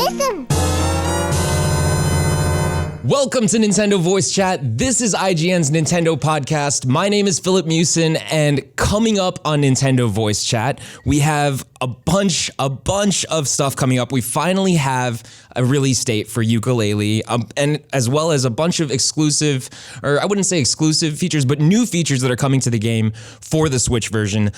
listen. Welcome to Nintendo Voice Chat. This is IGN's Nintendo podcast. My name is Filip Musin, and coming up on Nintendo Voice Chat, we have a bunch of stuff coming up. We finally have a release date for Yooka Laylee, and as well as a bunch of exclusive, or I wouldn't say exclusive features, but new features that are coming to the game for the Switch version.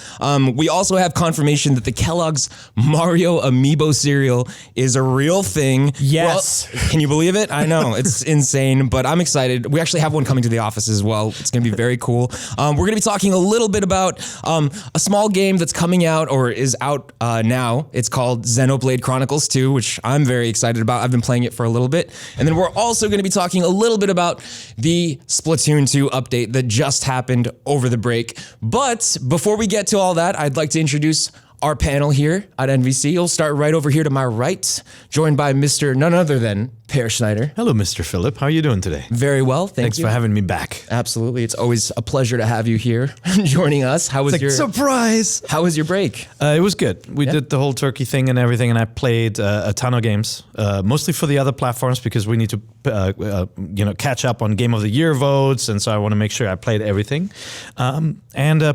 We also have confirmation that the Kellogg's Mario Amiibo cereal is a real thing. Yes. Well, can you believe it? I know, it's insane, but I'm excited. We actually have one coming to the office as well. It's going to be very cool. We're going to be talking a little bit about a small game that's coming out or is out now. It's called Xenoblade Chronicles 2, which I'm very excited about. I've been playing it for a little bit. And then we're also going to be talking a little bit about the Splatoon 2 update that just happened over the break. But before we get to all that, I'd like to introduce our panel here at NVC. You'll start right over here to my right, joined by Mr. none other than Per Schneider. Hello, Mr. Philip. How are you doing today? Very well, Thanks for having me back. Absolutely. It's always a pleasure to have you here joining us. How was your surprise? How was your break? It was good. We did the whole turkey thing and everything, and I played a ton of games, mostly for the other platforms because we need to catch up on Game of the Year votes, and so I want to make sure I played everything. And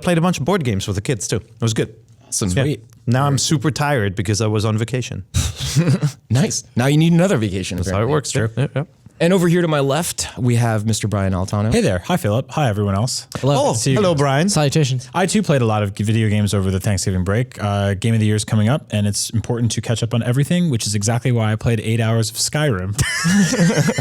played a bunch of board games with the kids too. It was good. Sweet. Now I'm super tired because I was on vacation. Nice. Now you need another vacation. That's how it works. Sure. Yep. And over here to my left, we have Mr. Brian Altano. Hey there. Hi, Philip. Hi, everyone else. Hello. Hello, Brian. Salutations. I, too, played a lot of video games over the Thanksgiving break. Game of the Year is coming up, and it's important to catch up on everything, which is exactly why I played 8 hours of Skyrim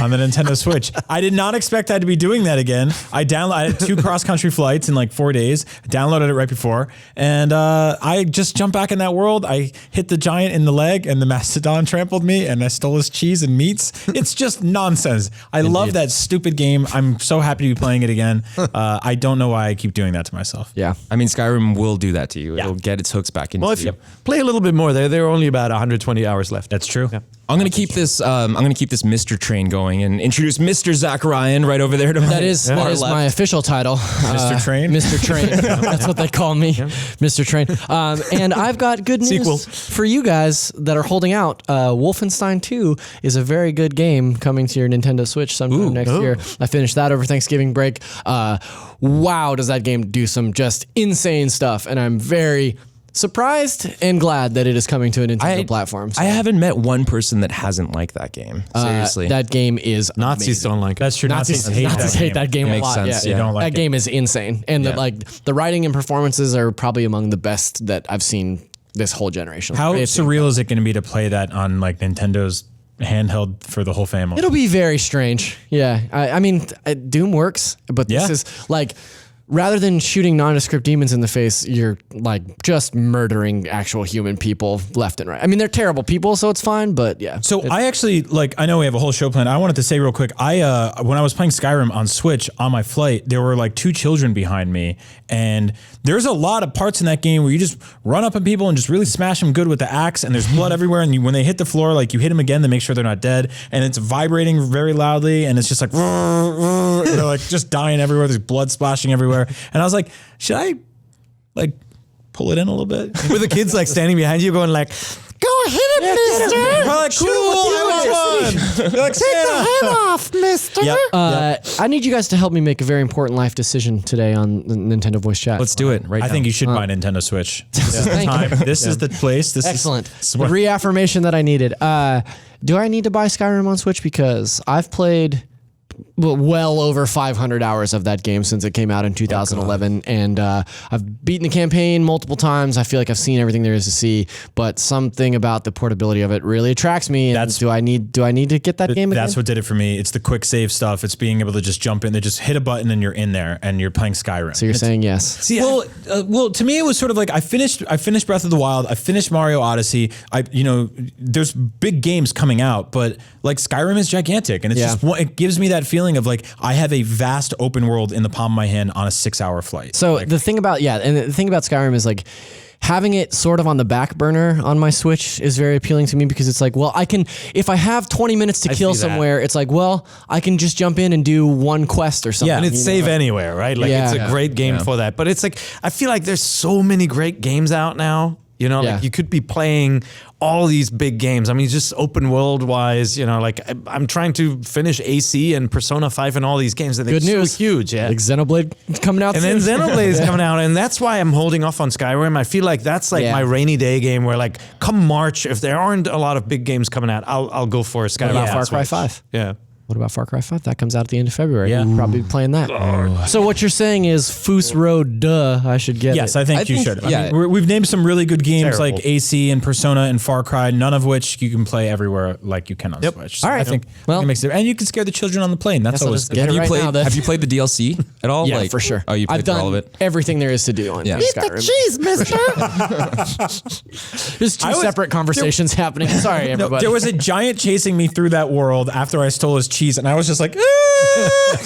on the Nintendo Switch. I did not expect I to be doing that again. I had 2 cross-country flights in like 4 days, downloaded it right before, and I just jumped back in that world. I hit the giant in the leg, and the mastodon trampled me, and I stole his cheese and meats. It's just nonsense. I love that stupid game. I'm so happy to be playing it again. I don't know why I keep doing that to myself. Yeah. I mean, Skyrim will do that to you. It'll get its hooks back into you. Well, if you play a little bit more, there are only about 120 hours left. That's true. Yeah. I'm gonna keep this. I'm gonna keep this Mr. Train going and introduce Mr. Zach Ryan right over there to my That is my official title, Mr. Train. Mr. Train. That's what they call me, Mr. Train. And I've got good news for you guys that are holding out. Wolfenstein 2 is a very good game coming to your Nintendo Switch sometime next year. I finished that over Thanksgiving break. Wow, does that game do some just insane stuff? And I'm very surprised and glad that it is coming to a Nintendo platform. So. I haven't met one person that hasn't liked that game. Seriously. That game is Nazis amazing. don't like it. That's true. Nazis hate that game a Makes lot. sense, Yeah. yeah. They don't like that it. game is insane. And the writing and performances are probably among the best that I've seen this whole generation. How surreal is it going to be to play that on like Nintendo's handheld for the whole family? It'll be very strange. Yeah. I mean, Doom works, but this is like, rather than shooting nondescript demons in the face, you're like just murdering actual human people left and right. I mean, they're terrible people, so it's fine, but yeah. So I actually, I know we have a whole show planned. I wanted to say real quick, when I was playing Skyrim on Switch on my flight, there were like 2 children behind me, and there's a lot of parts in that game where you just run up on people and just really smash them good with the axe, and there's blood everywhere, and when they hit the floor, like you hit them again to make sure they're not dead, and it's vibrating very loudly, and it's just like, they're like just dying everywhere, there's blood splashing everywhere, and I was like, should I like pull it in a little bit? With the kids like standing behind you going like, Go hit him, mister. We're like, cool, I won. They're like, Take the head off, mister. I need you guys to help me make a very important life decision today on the Nintendo Voice Chat. Let's do it right now. I think you should buy Nintendo Switch. This is the Thank time. you. This is the place. This Excellent. is The reaffirmation that I needed. Do I need to buy Skyrim on Switch? Because I've played well over 500 hours of that game since it came out in 2011, and I've beaten the campaign multiple times. I feel like I've seen everything there is to see, but something about the portability of it really attracts me. And do I need to get that game again? That's what did it for me. It's the quick save stuff. It's being able to just jump in there, just hit a button, and you're in there, and you're playing Skyrim. So you're saying yes? See, well, to me, it was sort of like I finished Breath of the Wild. I finished Mario Odyssey. There's big games coming out, but like Skyrim is gigantic, and it's just it gives me that feeling of like I have a vast open world in the palm of my hand on a 6-hour flight. So the thing about Skyrim is like having it sort of on the back burner on my Switch is very appealing to me because it's like, well, I can, if I have 20 minutes to kill somewhere, it's like, well, I can just jump in and do one quest or something. Yeah, and it's save anywhere, right? Like it's a great game for that. But it's like, I feel like there's so many great games out now. You know, Yeah. like you could be playing all these big games. I mean, just open world wise, you know, like I'm trying to finish AC and Persona 5 and all these games. That Good news. So huge, yeah. Like Xenoblade coming out And soon. then Xenoblade is coming out, and that's why I'm holding off on Skyrim. I feel like that's like Yeah. my rainy day game where, like, come March, if there aren't a lot of big games coming out, I'll go for Skyrim. What about on Far Cry Switch. 5? Yeah. What about Far Cry 5? That comes out at the end of February. Yeah. You'll probably be playing that. So what you're saying is Foos Road, duh, I should get Yes, it. I think I you think- should. yeah. I mean, we've named some really good games Terrible. like AC and Persona and Far Cry, none of which you can play everywhere like you can on Switch. So All right. I think Well- it makes it, and you can scare the children on the plane. That's Guess I'll always just good. get Have it you right played? now, then. Have you played the DLC at all? Yeah, for sure. Oh, you played I've through done all of it. everything there is to do on Yeah. Eat the Skyrim. cheese, mister. There's two separate conversations happening. Sorry, No, everybody. there was a giant chasing me through that world after I stole his cheese, and I was just like,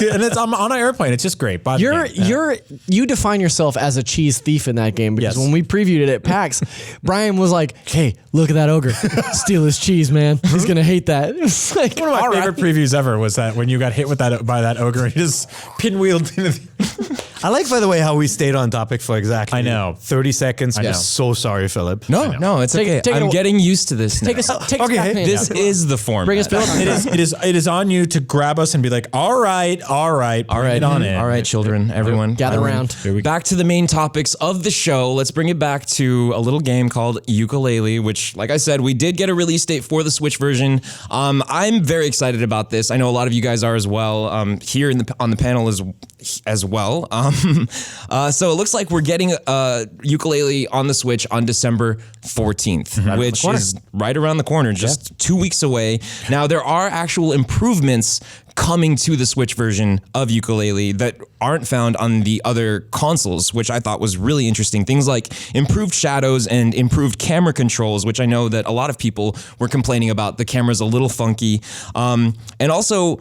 and I'm on an airplane. It's just great. Buy the game. You define yourself as a cheese thief in that game because Yes. when we previewed it at PAX, Brian was like, "Hey, look at that ogre! Steal his cheese, man. He's gonna hate that." It's like, One of my favorite previews ever was that when you got hit with that by that ogre, he just pinwheeled into the I like, by the way, how we stayed on topic for exactly I know. 30 seconds. I'm know. so sorry, Philip. No, it's Take it- okay. take it I'm away. getting used to this. Take now. us. Take Okay, us back, man. This is the format. Bring us back. it is on you to grab us and be like, all right, All bring right, it on in. All right, children, everyone, Gather everyone. around. Here we go. Back to the main topics of the show. Let's bring it back to a little game called Yooka Laylee, which, like I said, we did get a release date for the Switch version. I'm very excited about this. I know a lot of you guys are as well. Here on the panel as well. So it looks like we're getting Yooka Laylee on the Switch on December 14th, which is right around the corner, just 2 weeks away. Now, there are actual improvements coming to the Switch version of Yooka Laylee that aren't found on the other consoles, which I thought was really interesting. Things like improved shadows and improved camera controls, which I know that a lot of people were complaining about. The camera's a little funky. And also,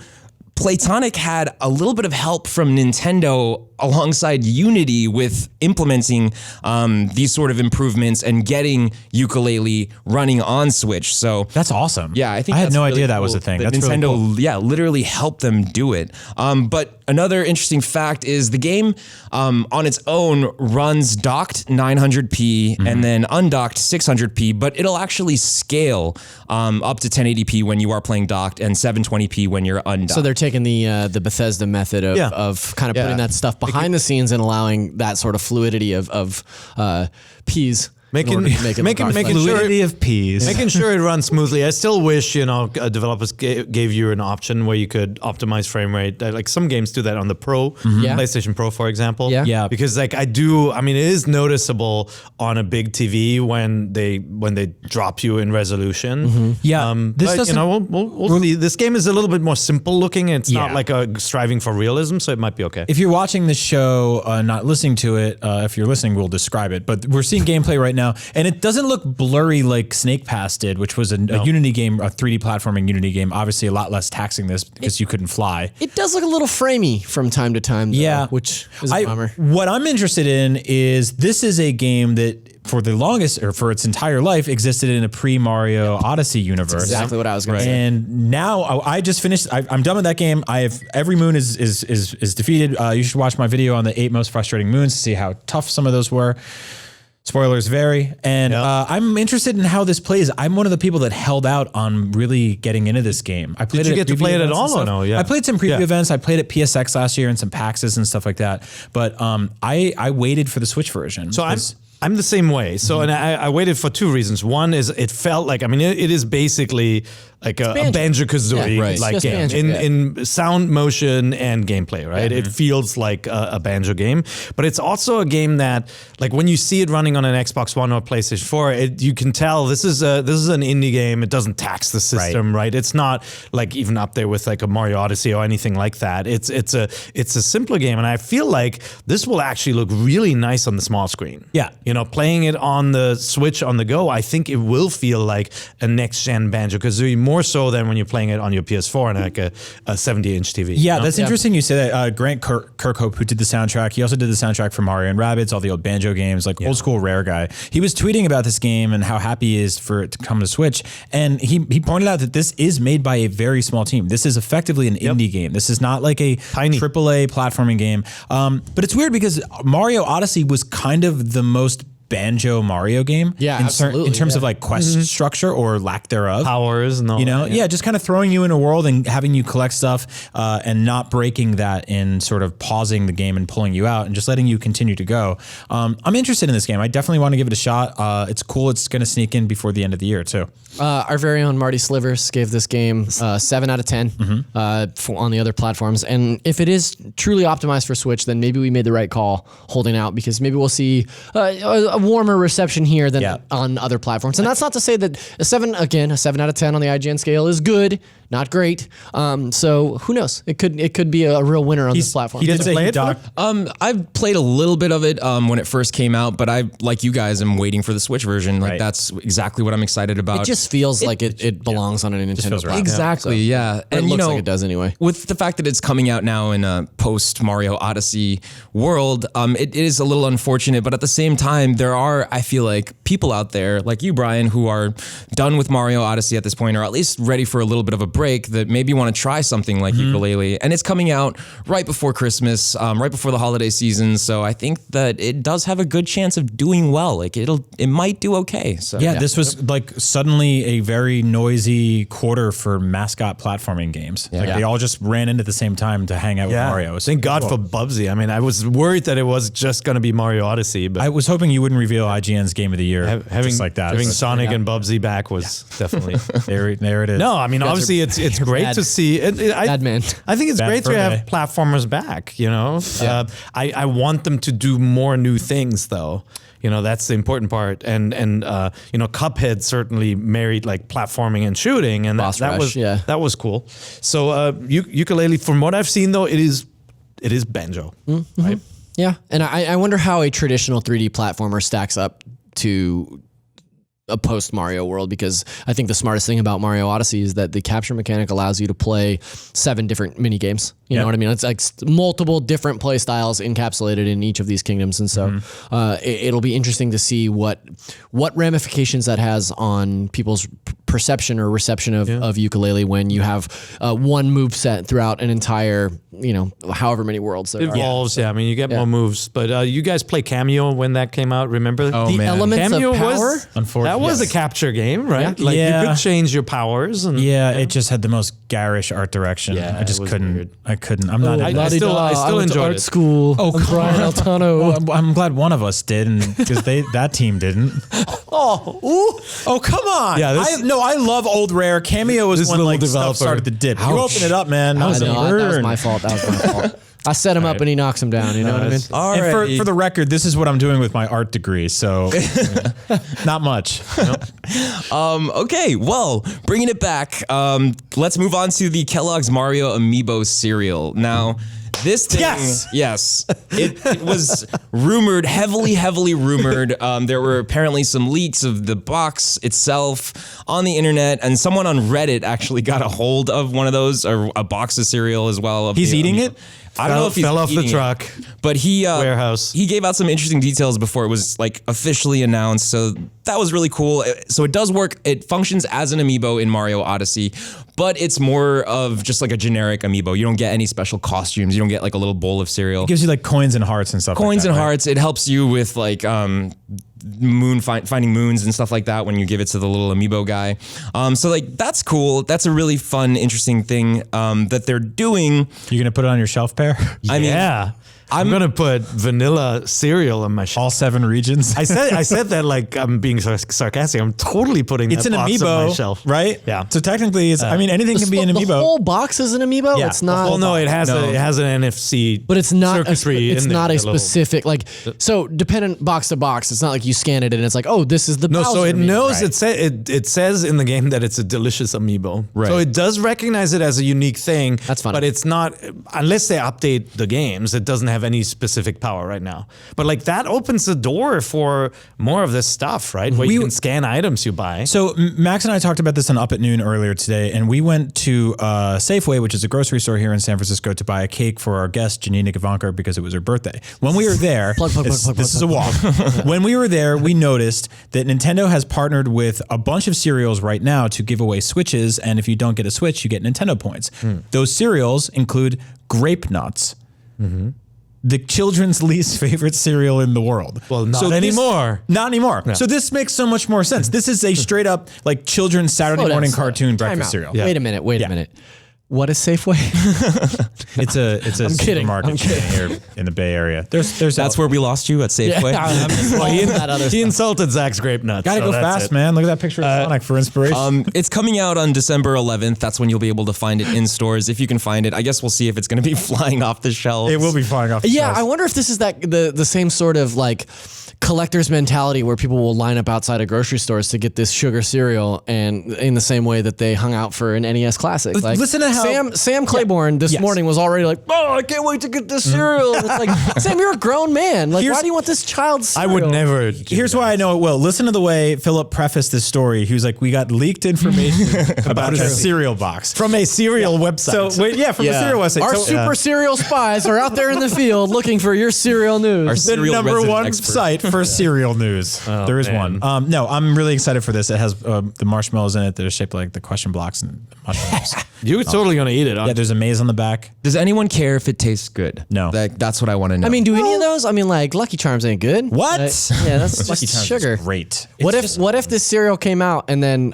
Playtonic had a little bit of help from Nintendo alongside Unity with implementing these sort of improvements and getting Yooka Laylee running on Switch. So That's awesome. yeah, I think I had that's no really idea that cool was a thing. that That's Nintendo, really cool. yeah, literally helped them do it. But another interesting fact is the game on its own runs docked 900p and then undocked 600p, but it'll actually scale up to 1080p when you are playing docked and 720p when you're undocked. So they're taking the Bethesda method of kind of putting that stuff behind the scenes and allowing that sort of fluidity of P's. Making in order to make it look artistic. Fluidity of peas. Making sure it runs smoothly. I still wish, developers gave you an option where you could optimize frame rate. Like some games do that on the Pro, Yeah. PlayStation Pro, for example. Yeah. Yeah. Because it is noticeable on a big TV when they drop you in resolution. Yeah. This But, doesn't- we'll see. This game is a little bit more simple looking. It's not Yeah. like a striving for realism, so it might be okay. If you're watching this show, not listening to it, if you're listening, we'll describe it. But we're seeing gameplay right now, and it doesn't look blurry like Snake Pass did, which was a Unity game, a 3D platforming Unity game. Obviously, a lot less taxing this because you couldn't fly. It does look a little framey from time to time, though, Yeah, which is a bummer. What I'm interested in is this is a game that for the longest or for its entire life existed in a pre-Mario Odyssey universe. Exactly what I was going to say. And now I just finished. I'm done with that game. I have every moon is defeated. You should watch my video on the 8 most frustrating moons to see how tough some of those were. Spoilers vary. And I'm interested in how this plays. I'm one of the people that held out on really getting into this game. I played you it get to preview play it at events and all or stuff. no? Yeah. I played some preview Yeah. events. I played at PSX last year and some PAXs and stuff like that. But I waited for the Switch version. So I'm the same way. So and I waited for 2 reasons. One is it felt like it is basically like a Banjo-Kazooie Yeah, right. like It's just game Banjo, in sound, motion, and gameplay. Right, it feels like a Banjo game, but it's also a game that, like, when you see it running on an Xbox One or PlayStation 4, you can tell this is an indie game. It doesn't tax the system, right? It's not like even up there with like a Mario Odyssey or anything like that. It's a simpler game, and I feel like this will actually look really nice on the small screen. Yeah. Playing it on the Switch on the go, I think it will feel like a next-gen Banjo-Kazooie, more so than when you're playing it on your PS4 and like a 70-inch TV. Yeah, that's interesting you say that. Grant Kirkhope, who did the soundtrack, he also did the soundtrack for Mario and Rabbids, all the old Banjo games, like old school Rare guy. He was tweeting about this game and how happy he is for it to come to Switch. And he pointed out that this is made by a very small team. This is effectively an indie game. This is not like a Tiny AAA platforming game. But it's weird because Mario Odyssey was kind of the most Banjo Mario game. Yeah, in absolutely, in terms of yeah. like quest structure or lack thereof. Powers and all You know, that, yeah, just kind of throwing you in a world and having you collect stuff and not breaking that in sort of pausing the game and pulling you out and just letting you continue to go. I'm interested in this game. I definitely want to give it a shot. It's cool. It's going to sneak in before the end of the year too. Our very own Marty Slivers gave this game 7 out of 10 on the other platforms. And if it is truly optimized for Switch, then maybe we made the right call holding out, because maybe we'll see a warmer reception here than on other platforms. And that's not to say that a 7 out of 10 on the IGN scale is good, not great. So who knows? It could be a real winner on this platform. He did say I've played a little bit of it when it first came out, but I, like you guys, am waiting for the Switch version. Like that's exactly what I'm excited about. It just feels like it belongs on a Nintendo platform. Exactly, yeah. And it looks like it does anyway. With the fact that it's coming out now in a post Mario Odyssey world, it is a little unfortunate, but at the same time, there are, I feel like, people out there like you, Brian, who are done with Mario Odyssey at this point, or at least ready for a little bit of a break, that maybe want to try something like Yooka Laylee. And it's coming out right before Christmas, right before the holiday season. So I think that it does have a good chance of doing well. Like it might do okay. So yeah, this was like suddenly a very noisy quarter for mascot platforming games. Like they all just ran in at the same time to hang out with Mario. Thank God for Bubsy. I mean, I was worried that it was just going to be Mario Odyssey, but I was hoping you wouldn't reveal IGN's Game of the Year having just like that. Having Sonic and Bubsy back was definitely there it is. No, I mean, obviously it's great bad. to see. Bad man. I think it's Bad great fur to have day. platformers back. You know, I want them to do more new things though. You know, that's the important part. And you know, Cuphead certainly married like platforming and shooting, and that was cool. So Yooka Laylee, from what I've seen though, it is Banjo, right? Yeah, and I wonder how a traditional 3D platformer stacks up to a post Mario world, because I think the smartest thing about Mario Odyssey is that the capture mechanic allows you to play 7 different mini games. You know what I mean? It's like multiple different play styles encapsulated in each of these kingdoms, and so it'll be interesting to see what ramifications that has on people's perception or reception of Yooka Laylee when you have one move set throughout an entire, however many worlds there It evolves, I mean, you get more moves. But you guys play Cameo when that came out, remember? The elements Cameo of power? was, Unfortunately, that was a capture game, right? Yeah. Like Yeah. you could change your powers. And, it just had the most garish art direction. Yeah, I just it was couldn't. weird. I couldn't. I'm not. I still went to enjoyed art it. school. Oh, I'm Brian Altano. Well, I'm glad one of us did, and because that team didn't. Oh, come on! Yeah, I love old rare. Cameo was This when little like stuff developer. started to dip. You open it up, man. That was a that was burn. my fault. I set him up and he knocks him down. You know what I mean? all And right. for the record, this is what I'm doing with my art degree, so not much. Okay, well, bringing it back, let's move on to the Kellogg's Mario Amiibo cereal. Now, this thing, yes, it was rumored, heavily rumored. There were apparently some leaks of the box itself on the internet, and someone on Reddit actually got a hold of one of those, or a box of cereal as well. Of He's the eating Amiibo. it? I don't know if he's fell off the eating it, truck. but he Warehouse. He gave out some interesting details before it was like officially announced. So that was really cool. So it does work. It functions as an amiibo in Mario Odyssey, but it's more of just like a generic amiibo. You don't get any special costumes. You don't get like a little bowl of cereal. It gives you like coins and hearts and stuff. Coins like that, and right? hearts. It helps you with like finding moons and stuff like that when you give it to the little amiibo guy. So like that's cool. That's a really fun, interesting thing that they're doing. You're gonna put it on your shelf pair. I mean, Yeah. I'm gonna put vanilla cereal on my shelf. All 7 regions. I said that like I'm being sarcastic. I'm totally putting It's that an box on my amiibo, shelf. right? Yeah. So technically, it's. I mean, anything can be an The amiibo. whole box is an amiibo. Yeah, It's the not. Well, no, it has an NFC, But it's not. circuitry It's in there, not a the little- specific so dependent box to box. It's not like you scan it and it's like, oh, this is the. No, so Bowser it amiibo. knows it says in the game that it's a delicious amiibo. Right. So it does recognize it as a unique thing. That's funny. But it's not, unless they update the games, it doesn't have any specific power right now. But like that opens the door for more of this stuff, right? Where you can scan items you buy. So Max and I talked about this on Up at Noon earlier today, and we went to Safeway, which is a grocery store here in San Francisco, to buy a cake for our guest Janina Gavanka because it was her birthday. When we were there, this is a walk. When we were there, we noticed that Nintendo has partnered with a bunch of cereals right now to give away Switches, and if you don't get a Switch, you get Nintendo points. Those cereals include grape nuts. the children's least favorite cereal in the world. Well, not anymore. Not anymore. So this makes so much more sense. This is a straight up like children's Saturday morning cartoon breakfast cereal. Wait a minute. Wait a minute. What is Safeway? It's a supermarket chain here in the Bay Area. There's That's where we lost you at Safeway. He insulted Zach's grape nuts. Gotta go fast, man. Look at that picture of Sonic for inspiration. It's coming out on December 11th. That's when you'll be able to find it in stores if you can find it. I guess we'll see if it's going to be flying off the shelves. It will be flying off the Yeah, shelves. I wonder if this is the same sort of like collector's mentality where people will line up outside of grocery stores to get this sugar cereal, and in the same way that they hung out for an NES Classic. Like Listen to how Sam Claiborne this morning was already like, oh, I can't wait to get this cereal. It's like, Sam, you're a grown man. Like, why do you want this child's cereal? I would never. Here's why I know it will. Listen to the way Filip prefaced this story. He was like, we got leaked information about a cereal box. From a cereal website. So, wait, from a cereal website. Our super cereal spies are out there in the field looking for your cereal news. The number one site for cereal news. There is one. No, I'm really excited for this. It has the marshmallows in it. They're shaped like the question blocks and mushrooms. You're totally going to eat it. Yeah, there's a maze on the back. Does anyone care if it tastes good? No. That's what I want to know. I mean, do any of those? I mean, like Lucky Charms ain't good. What? Yeah, that's Lucky just Charms sugar. is great. What if this cereal came out and then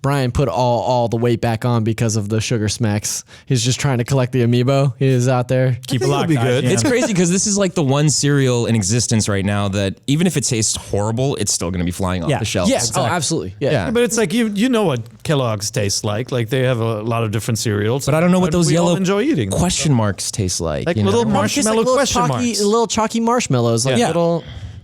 Brian put all the weight back on because of the sugar smacks? He's just trying to collect the amiibo. He is out there. Keep it locked. be good. It's crazy because this is like the one cereal in existence right now that even if it tastes horrible, it's still going to be flying off the shelves. Yes. Oh, absolutely. Yeah. But it's like you know what Kellogg's tastes like. Like they have a lot of different cereals. But I don't know what those we all yellow enjoy eating. question marks taste like. Like you little know? marshmallow question marks. Little chalky marshmallows. Like little.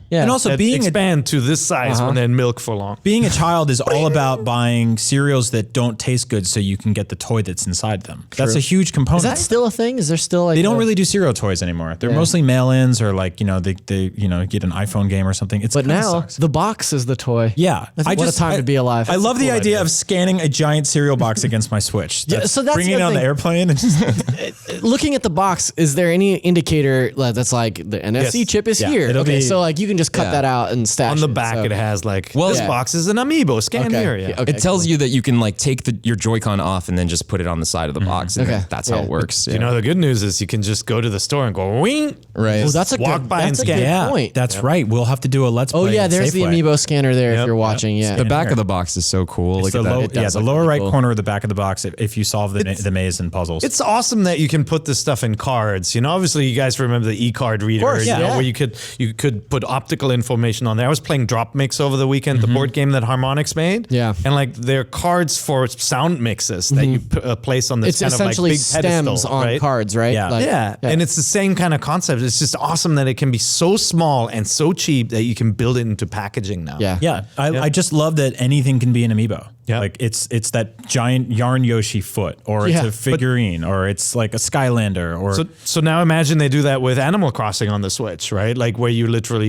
Yeah. And also That expand to this size when they're in milk for long. being a child is all about buying cereals that don't taste good so you can get the toy that's inside them. That's a huge component. Is that still a thing? Is there still like They don't really do cereal toys anymore. They're mostly mail-ins or like, they get an iPhone game or something. It's But kinda now sucks. the box is the toy. Yeah. What a time to be alive. I love the idea of scanning a giant cereal box against my Switch. So that's bringing the it on thing. the airplane. And just, Looking at the box, is there any indicator that's like the NFC Yes. chip is Yeah, here? it'll Okay, be- so like you can just cut that out and stash On the it, back, so. it has like, Well, this yeah. box is an amiibo. Scan Okay. here. Yeah. Okay. It tells you that you can like take your Joy-Con off and then just put it on the side of the box. And Okay. that's how it works. You know, the good news is you can just go to the store and go, wing. right? Oh, that's a Walk good, by that's and a scan. good point. that's right. We'll have to do a Let's Play. Oh yeah, at there's the Safeway. amiibo scanner there if you're watching. Yeah. the back here. of the box is so cool. Look The at low, that. the lower right corner of the back of the box if you solve the maze and puzzles. It's awesome that you can put this stuff in cards. You know, obviously you guys remember the e-card reader, course, yeah. where you could put optical information on there. I was playing Drop Mix over the weekend, the board game that Harmonix made. Yeah. And like they're cards for sound mixes that you place on this It's kind of like essentially big stems pedestal, on right? cards, right? Yeah. Like- Yeah. And it's the same kind of concept. It's just awesome that it can be so small and so cheap that you can build it into packaging now. Yeah. Yeah, I just love that anything can be an amiibo. Yeah. Like it's that giant yarn Yoshi foot, or it's Yeah. a figurine, or it's like a Skylander, or So now imagine they do that with Animal Crossing on the Switch, right? Like where you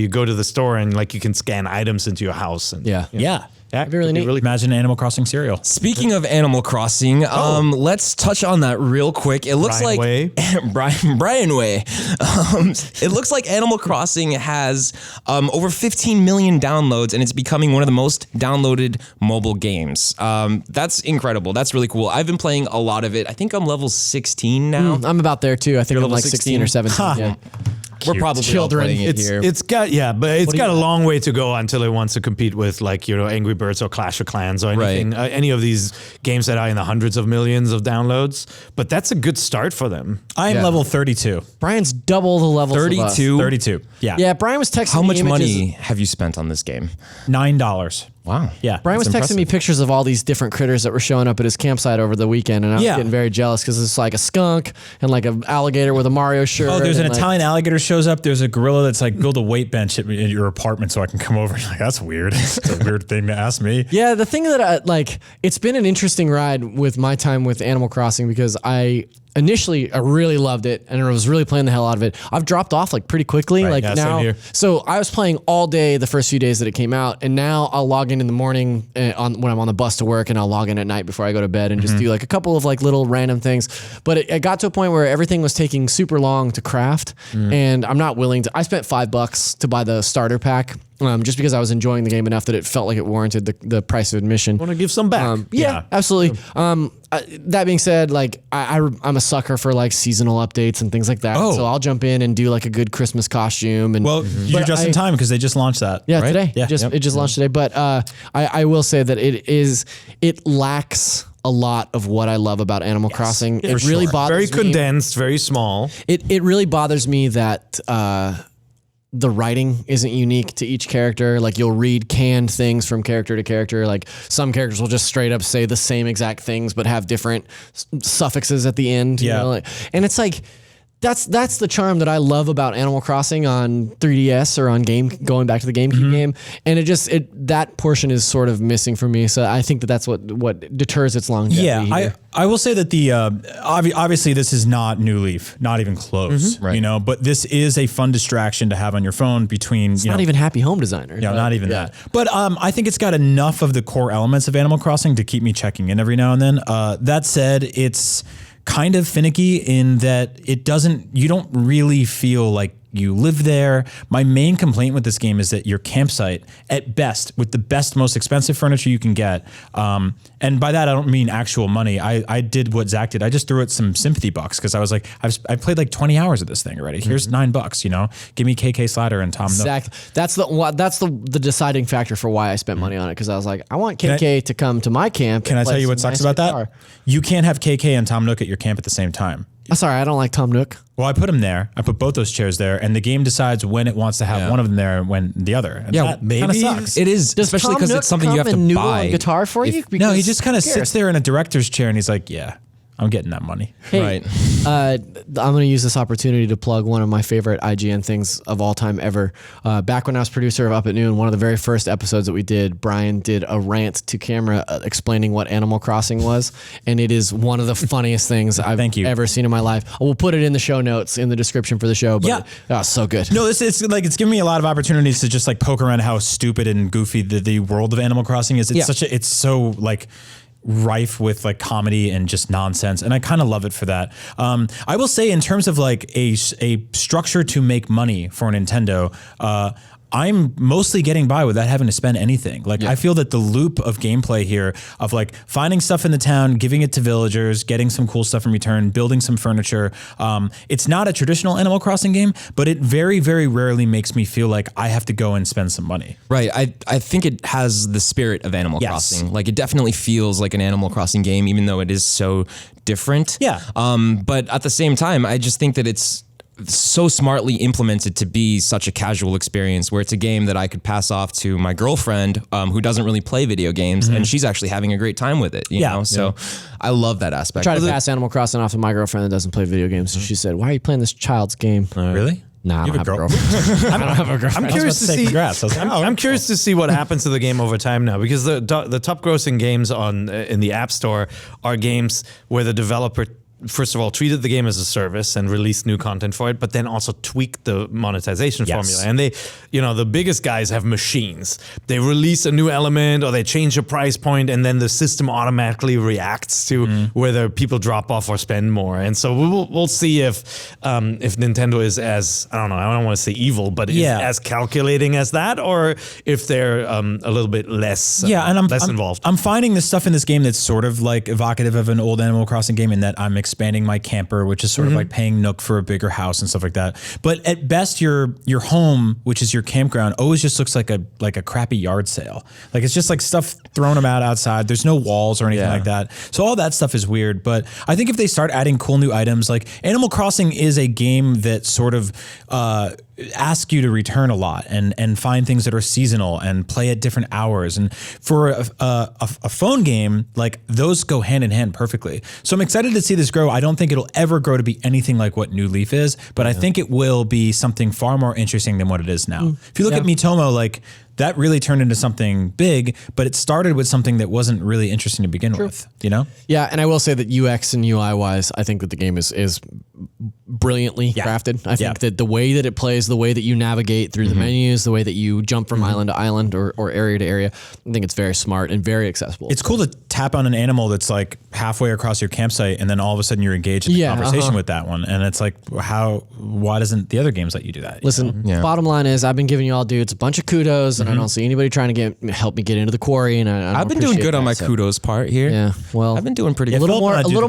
go to the store and like you can scan items into your house. And Yeah. yeah. That'd be really neat. Imagine Animal Crossing cereal. Speaking of Animal Crossing, let's touch on that real quick. It looks Brian like Way. Brian Way. It looks like Animal Crossing has over 15 million downloads, and it's becoming one of the most downloaded mobile games. That's incredible. That's really cool. I've been playing a lot of it. I think I'm level 16 now. I'm about there too. I think I'm level like 16 or 17. Yeah. We're probably all Children. playing it here. It's got a long way to go until it wants to compete with like Angry Birds or Clash of Clans or anything, any of these games that are in the hundreds of millions of downloads. But that's a good start for them. I am level 32. Brian's double the levels. of us. 32. 32. Yeah. Yeah, Brian was texting How me much images. money have you spent on this game? $9. Wow. Yeah. Brian was That's texting me pictures of all these different critters that were showing up at his campsite over the weekend, and I was getting very jealous because it's like a skunk and like an alligator with a Mario shirt. Oh, there's an and, like, Italian alligator shows up. There's a gorilla that's like, build a weight bench at your apartment so I can come over. You're like, that's weird. It's a weird thing to ask me. Yeah, the thing that it's been an interesting ride with my time with Animal Crossing because initially I really loved it and I was really playing the hell out of it. I've dropped off like pretty quickly. Right, like yeah, same now, here. so I was playing all day the first few days that it came out, and now I'll log in the morning when I'm on the bus to work, and I'll log in at night before I go to bed and just do like a couple of like little random things. But it got to a point where everything was taking super long to craft, and I'm not willing to. I spent $5 to buy the starter pack. just because I was enjoying the game enough that it felt like it warranted the price of admission. Want to give some back? Yeah, absolutely. That being said, like I'm a sucker for like seasonal updates and things like that. Oh. So I'll jump in and do like a good Christmas costume. And you're just in time because they just launched that. Yeah, right? today. Yeah, It just launched today. But I will say that it lacks a lot of what I love about Animal Crossing. It really bothers very me. condensed, very small. It really bothers me that the writing isn't unique to each character. Like you'll read canned things from character to character. Like some characters will just straight up say the same exact things but have different suffixes at the end. You know? And it's like that's the charm that I love about Animal Crossing on 3DS or on going back to the GameCube game. And that portion is sort of missing for me. So I think that's what deters its longevity. Yeah, I will say that the obviously this is not New Leaf, not even close. Right. You know, but this is a fun distraction to have on your phone between. It's not even Happy Home Designer. Yeah, not even that. But I think it's got enough of the core elements of Animal Crossing to keep me checking in every now and then. That said, it's kind of finicky in that you don't really feel like you live there. My main complaint with this game is that your campsite, at best, with the best, most expensive furniture you can get, and by that I don't mean actual money. I did what Zach did. I just threw it some sympathy bucks because I was like, I've played like 20 hours of this thing already. Here's $9, you know, give me KK Slider and Tom Nook. Exactly. That's the deciding factor for why I spent money on it, because I was like, I want KK to come to my camp. Can I tell you what sucks about that? You can't have KK and Tom Nook at your camp at the same time. I'm sorry, I don't like Tom Nook. Well, I put him there. I put both those chairs there, and the game decides when it wants to have one of them there and when the other. And that maybe sucks. it is, Does especially Tom because Nook it's something you have come to and noodle buy. on guitar for you? No, he Because just kind of who cares? sits there in a director's chair, and he's like, "Yeah, I'm getting that money." Hey, Right. I'm going to use this opportunity to plug one of my favorite IGN things of all time ever. Back when I was producer of Up at Noon, one of the very first episodes that we did, Brian did a rant to camera explaining what Animal Crossing was, and it is one of the funniest things I've ever seen in my life. I will put it in the show notes in the description for the show. But so good. No, it's giving me a lot of opportunities to just like poke around how stupid and goofy the world of Animal Crossing is. It's so like rife with like comedy and just nonsense, and I kind of love it for that. I will say, in terms of like a structure to make money for Nintendo, I'm mostly getting by without having to spend anything. Like I feel that the loop of gameplay here of like finding stuff in the town, giving it to villagers, getting some cool stuff in return, building some furniture. It's not a traditional Animal Crossing game, but it very, very rarely makes me feel like I have to go and spend some money. Right. I think it has the spirit of Animal Crossing. Like it definitely feels like an Animal Crossing game, even though it is so different. Yeah. But at the same time, I just think that it's so smartly implemented to be such a casual experience, where it's a game that I could pass off to my girlfriend who doesn't really play video games, and she's actually having a great time with it. You know? So I love that aspect. I tried to pass Animal Crossing off to my girlfriend that doesn't play video games. So she said, "Why are you playing this child's game?" Really? Nah, I don't have a girlfriend. I don't have a girlfriend. I'm curious to see. Congrats. I was like, I'm curious to see what happens to the game over time now, because the top grossing games in the App Store are games where the developer, first of all, treated the game as a service and released new content for it, but then also tweaked the monetization formula. And they, the biggest guys have machines. They release a new element or they change a price point, and then the system automatically reacts to whether people drop off or spend more. And so we'll see if Nintendo is as, I don't want to say evil, but is as calculating as that, or if they're a little bit less and I'm involved. I'm finding this stuff in this game that's sort of like evocative of an old Animal Crossing game, in that I'm expanding my camper, which is sort of like paying Nook for a bigger house and stuff like that. But at best, your home, which is your campground, always just looks like a crappy yard sale. Like it's just like stuff thrown about outside. There's no walls or anything like that. So all that stuff is weird. But I think if they start adding cool new items, like Animal Crossing is a game that sort of ask you to return a lot and find things that are seasonal and play at different hours. And for a phone game, like those go hand in hand perfectly. So I'm excited to see this grow. I don't think it'll ever grow to be anything like what New Leaf is, but I think it will be something far more interesting than what it is now. If you look at Miitomo, like that really turned into something big, but it started with something that wasn't really interesting to begin with, Yeah, and I will say that UX and UI wise, I think that the game is brilliantly crafted. I think that the way that it plays, the way that you navigate through the menus, the way that you jump from island to island or area to area, I think it's very smart and very accessible. It's cool to tap on an animal that's like halfway across your campsite, and then all of a sudden you're engaged in a conversation with that one. And it's like, why doesn't the other games let you do that? Listen, bottom line is I've been giving you all dudes a bunch of kudos, and I don't see anybody trying to help me get into the quarry. And I've been doing good on my kudos part here. Yeah, well, I've been doing pretty good. A little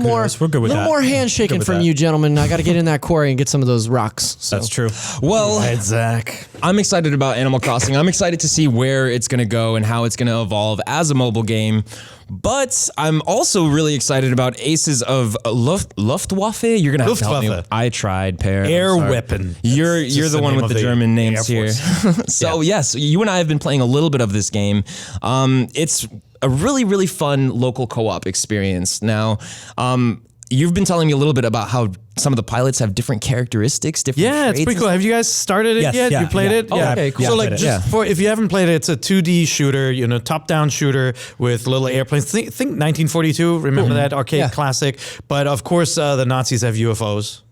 more We're good with that. more handshaking from you, gentlemen. I got to get in that quarry and get some of those rocks. So. That's true. Well, Right, Zach. I'm excited about Animal Crossing. I'm excited to see where it's going to go and how it's going to evolve as a mobile game. But I'm also really excited about Aces of Luftwaffe. You're going to have to help me. Luftwaffe. I tried, Per. Air weapon. You're the one with the German names here. So yes, you and I have been playing a little bit of this game. It's a really, really fun local co-op experience. Now, you've been telling me a little bit about how some of the pilots have different characteristics, different traits. It's pretty cool. Have you guys started it yet? Yeah, You played it? Oh, okay, cool. So Yeah, like, just for if you haven't played it, it's a 2D shooter, top-down shooter with little airplanes. Think 1942. Remember that arcade classic? But of course, the Nazis have UFOs.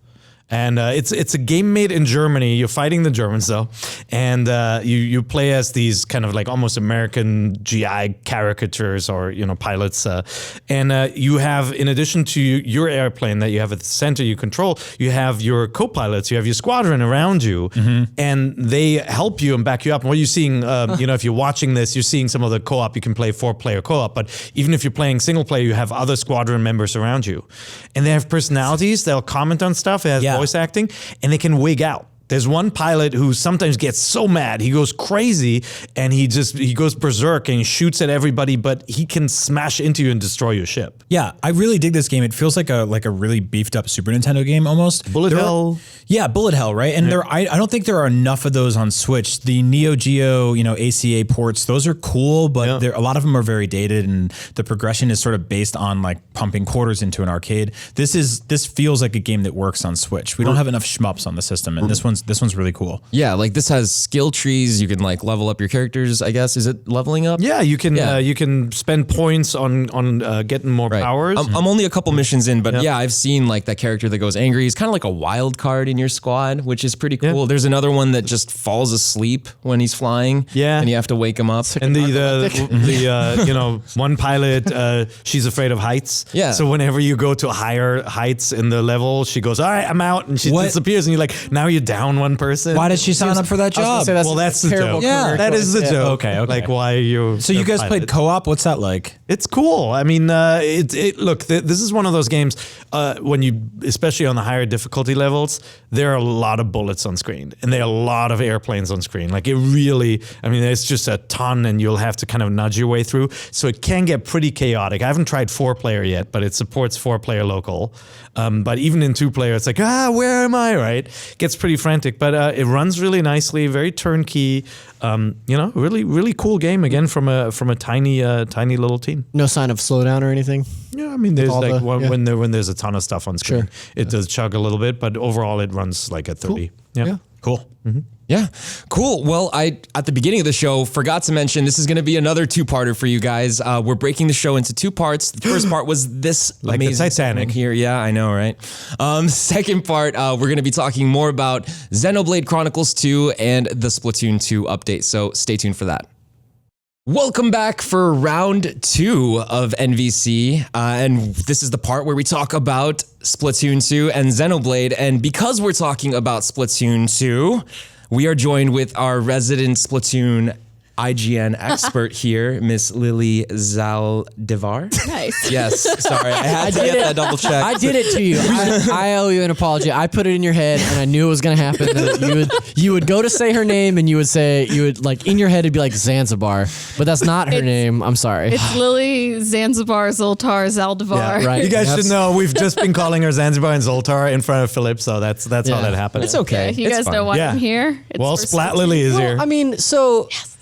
And it's a game made in Germany. You're fighting the Germans though, and you play as these kind of like almost American GI caricatures or pilots. And you have, in addition to your airplane that you have at the center you control, you have your co-pilots. You have your squadron around you, and they help you and back you up. And what you're seeing, if you're watching this, you're seeing some of the co-op. You can play 4-player co-op, but even if you're playing single player, you have other squadron members around you, and they have personalities. They'll comment on stuff. It has voice acting, and they can wig out. There's one pilot who sometimes gets so mad, he goes crazy, and he goes berserk and he shoots at everybody, but he can smash into you and destroy your ship. Yeah, I really dig this game. It feels like a really beefed up Super Nintendo game almost. Bullet Hell. Yeah, Bullet Hell, right? And I don't think there are enough of those on Switch. The Neo Geo, ACA ports, those are cool, but a lot of them are very dated, and the progression is sort of based on like pumping quarters into an arcade. This feels like a game that works on Switch. We don't have enough shmups on the system, and this one's really cool. Yeah, like this has skill trees. You can like level up your characters, I guess. Is it leveling up? Yeah, you can spend points on getting more powers. I'm only a couple missions in, but I've seen like that character that goes angry. He's kind of like a wild card in your squad, which is pretty cool. There's another one that just falls asleep when he's flying. Yeah, and you have to wake him up. And the one pilot, she's afraid of heights. Yeah. So whenever you go to higher heights in the level, she goes, "All right, I'm out," and she disappears. And you're like, now you're down one person. Why did she sign up for that job? That's the joke. Yeah, that is the joke. Okay. Like, why are you? So you guys played co-op? What's that like? It's cool. I mean, look, this is one of those games when you, especially on the higher difficulty levels, there are a lot of bullets on screen, and there are a lot of airplanes on screen. Like it really, there's just a ton, and you'll have to kind of nudge your way through. So it can get pretty chaotic. I haven't tried 4-player yet, but it supports 4-player local. But even in 2-player, it's like, where am I? Right? Gets pretty frantic, but it runs really nicely, very turnkey. Really, really cool game again from a tiny little team. No sign of slowdown or anything. Yeah, there's like when there's a ton of stuff on screen, it does chug a little bit, but overall it runs like at 30. Cool. Yeah, cool. Mm-hmm. Yeah, cool. Well, I at the beginning of the show forgot to mention this is going to be another 2-parter for you guys. We're breaking the show into 2 parts. The first part was this like amazing the Titanic here. Yeah, I know, right? Second part, we're going to be talking more about Xenoblade Chronicles 2 and the Splatoon 2 update. So stay tuned for that. Welcome back for round 2 of NVC, and this is the part where we talk about Splatoon 2 and Xenoblade. And because we're talking about Splatoon 2, we are joined with our resident Splatoon IGN expert here, Miss Lily Zaldivar. Nice. Yes, sorry, I had to get that double check. I did it to you. I owe you an apology. I put it in your head, and I knew it was going to happen. That you would go to say her name, and you would like in your head it'd be like Zanzibar, but that's not her name. I'm sorry. It's Lily Zanzibar Zoltar Zaldivar. Yeah, right. You guys should know we've just been calling her Zanzibar and Zoltar in front of Filip, so that's how that happened. It's okay. You guys know why I'm here. It's for Splat Splatoon. Lily is here.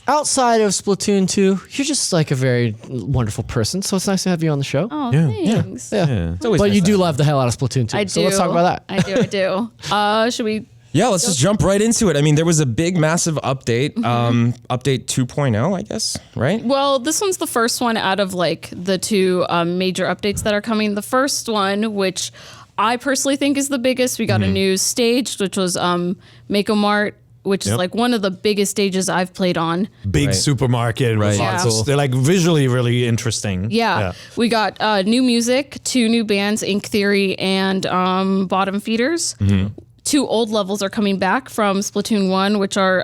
Outside of Splatoon 2, you're just like a very wonderful person, so it's nice to have you on the show. Oh, thanks. Yeah. But you do love the hell out of Splatoon 2. I do. So let's talk about that. I do. Should we? Yeah, let's just jump right into it. There was a big, massive update, update 2.0, I guess, right? Well, this one's the first one out of like the 2 major updates that are coming. The first one, which I personally think is the biggest, we got a new stage, which was Mako Mart which is like one of the biggest stages I've played on. Big Right. supermarket with Right. lots Yeah. of, they're like visually really interesting. Yeah. We got new music, 2 new bands, Ink Theory and Bottom Feeders. 2 old levels are coming back from Splatoon 1, which are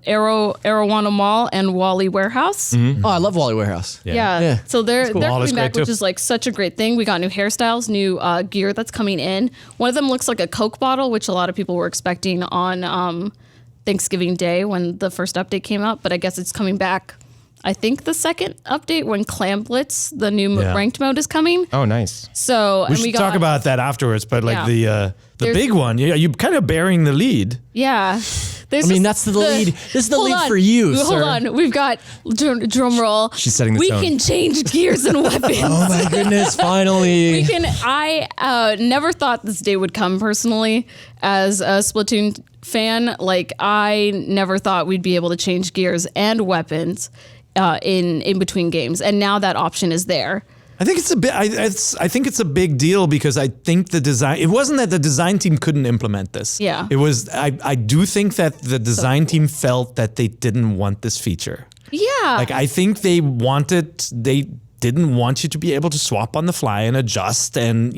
Arowana Mall and Wally Warehouse. Oh, I love Wally Warehouse. Yeah. Yeah. So they're Mall is coming back, great, which too. is like such a great thing. We got new hairstyles, new gear that's coming in. One of them looks like a Coke bottle, which a lot of people were expecting on Thanksgiving Day when the first update came out, but I guess it's coming back. I think the second update when Clam Blitz, the new Yeah. ranked mode, is coming. Oh, nice. So We should talk about that afterwards, but like the There's- big one, you're kind of bearing the lead. Yeah. There's I mean, this- that's the lead. This is the Hold lead on. for you, Hold sir. on. We've got drum roll. She's setting the we tone. can change gears and weapons. Oh my goodness! Finally. I never thought this day would come personally as a Splatoon fan. Like, I never thought we'd be able to change gears and weapons in between games. And now that option is there. I think it's a bit. I think it's a big deal because I think the design. It wasn't that the design team couldn't implement this. Yeah. It was. I do think that the design team felt that they didn't want this feature. Yeah. Like I think they didn't want you to be able to swap on the fly and adjust and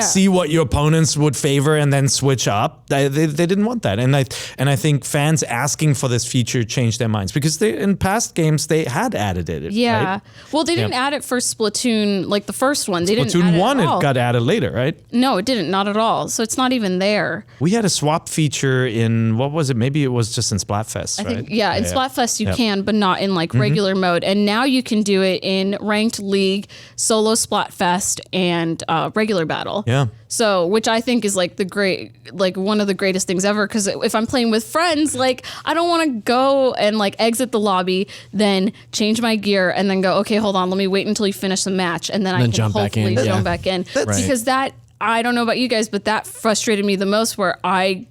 see what your opponents would favor and then switch up. They didn't want that, and I think fans asking for this feature changed their minds because in past games they had added it. Yeah. right? Well, they didn't add it for Splatoon, like the first one. They didn't add Splatoon it 1 at all. it got added later, right? No, it didn't. Not at all. So it's not even there. We had a swap feature in what was it? Maybe it was just in Splatfest, I right? think, in Splatfest you Yeah. can, but not in like regular mode. And now you can do it in ranked league, solo Splatfest, and regular battle. Yeah. So, which I think is like one of the greatest things ever. Because if I'm playing with friends, like I don't want to go and like exit the lobby, then change my gear, and then go, okay, hold on, let me wait until you finish the match, and then I can jump back in. hopefully Yeah. jump back in. Right. Because that, I don't know about you guys, but that frustrated me the most. Where I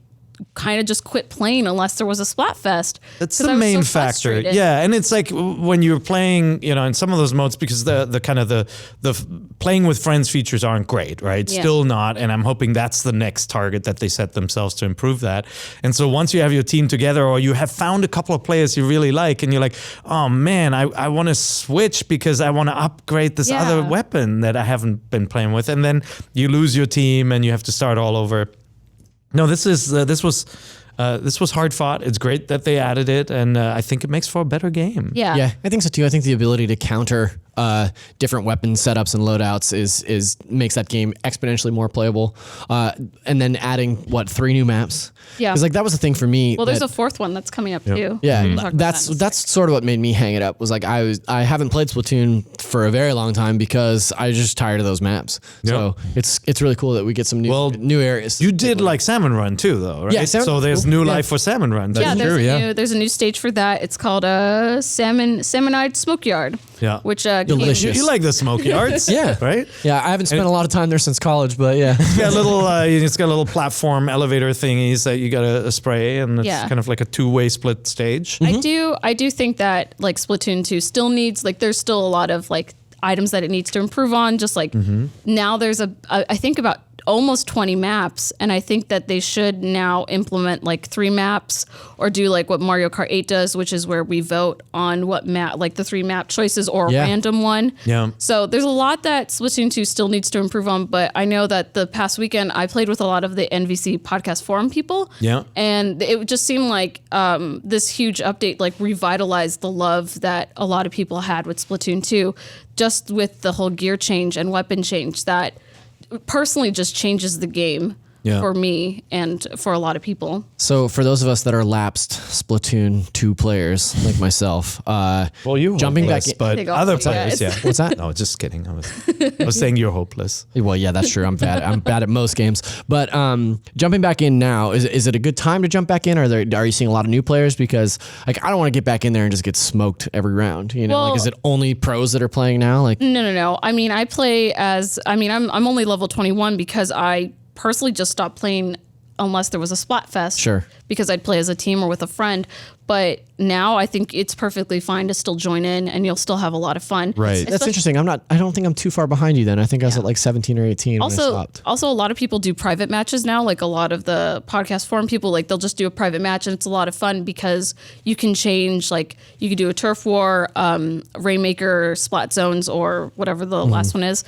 kind of just quit playing unless there was a Splatfest. That's 'Cause the I was main so factor. frustrated. Yeah, and it's like when you're playing, in some of those modes because the kind of the playing with friends features aren't great, right? Yeah. Still not, and I'm hoping that's the next target that they set themselves to improve that. And so once you have your team together or you have found a couple of players you really like and you're like, "Oh man, I want to switch because I want to upgrade this other Yeah. weapon that I haven't been playing with." And then you lose your team and you have to start all over. No, this was hard fought. It's great that they added it, and I think it makes for a better game. Yeah. Yeah, I think so too. I think the ability to counter different weapon setups and loadouts is makes that game exponentially more playable. And then adding 3 new maps? Yeah. because like that was the thing for me. Well, there's that- a 4th one that's coming up too. Yeah, We'll talk about that's that in a that's sort of what made me hang it up. Was like I haven't played Splatoon for a very long time because I was just tired of those maps. So it's really cool that we get some new areas. You did like Salmon Run too, though, right? Yeah, so there's new life for Salmon Run. Yeah, there's a new stage for that. It's called Salmonide Smoke Yard. Yeah. Which Delicious. You like the smoky arts, Yeah. right? Yeah, I haven't spent a lot of time there since college, but yeah. It's got a little platform elevator thingies that you got to spray, and it's Yeah. kind of like a 2-way split stage. I do think that like Splatoon 2 still needs, like, there's still a lot of like items that it needs to improve on. Just like now there's I think about almost 20 maps, and I think that they should now implement like 3 maps or do like what Mario Kart 8 does, which is where we vote on what map, like the 3 map choices or a random one. Yeah. So there's a lot that Splatoon 2 still needs to improve on, but I know that the past weekend I played with a lot of the NVC Podcast Forum people. Yeah. And it just seemed like this huge update like revitalized the love that a lot of people had with Splatoon 2, just with the whole gear change and weapon change that personally just changes the game for me and for a lot of people. So for those of us that are lapsed Splatoon 2 players like myself, you jumping back in, but Big other awful players, guys. What's that? No, just kidding. I was saying you're hopeless. Well, yeah, that's true. I'm bad at most games. But jumping back in now, is it a good time to jump back in? Are you seeing a lot of new players? Because like I don't want to get back in there and just get smoked every round. You know, Well, like is it only pros that are playing now? Like No. I mean, I'm only level 21 because I personally just stopped playing unless there was a Splatfest. Sure. Because I'd play as a team or with a friend. But now I think it's perfectly fine to still join in, and you'll still have a lot of fun. Right. That's interesting. I don't think I'm too far behind you then. I think I was at like 17 or 18 when I stopped. Also, a lot of people do private matches now. Like a lot of the podcast forum people, like they'll just do a private match, and it's a lot of fun because you can change. Like you could do a turf war, Rainmaker, Splat Zones, or whatever the last one is,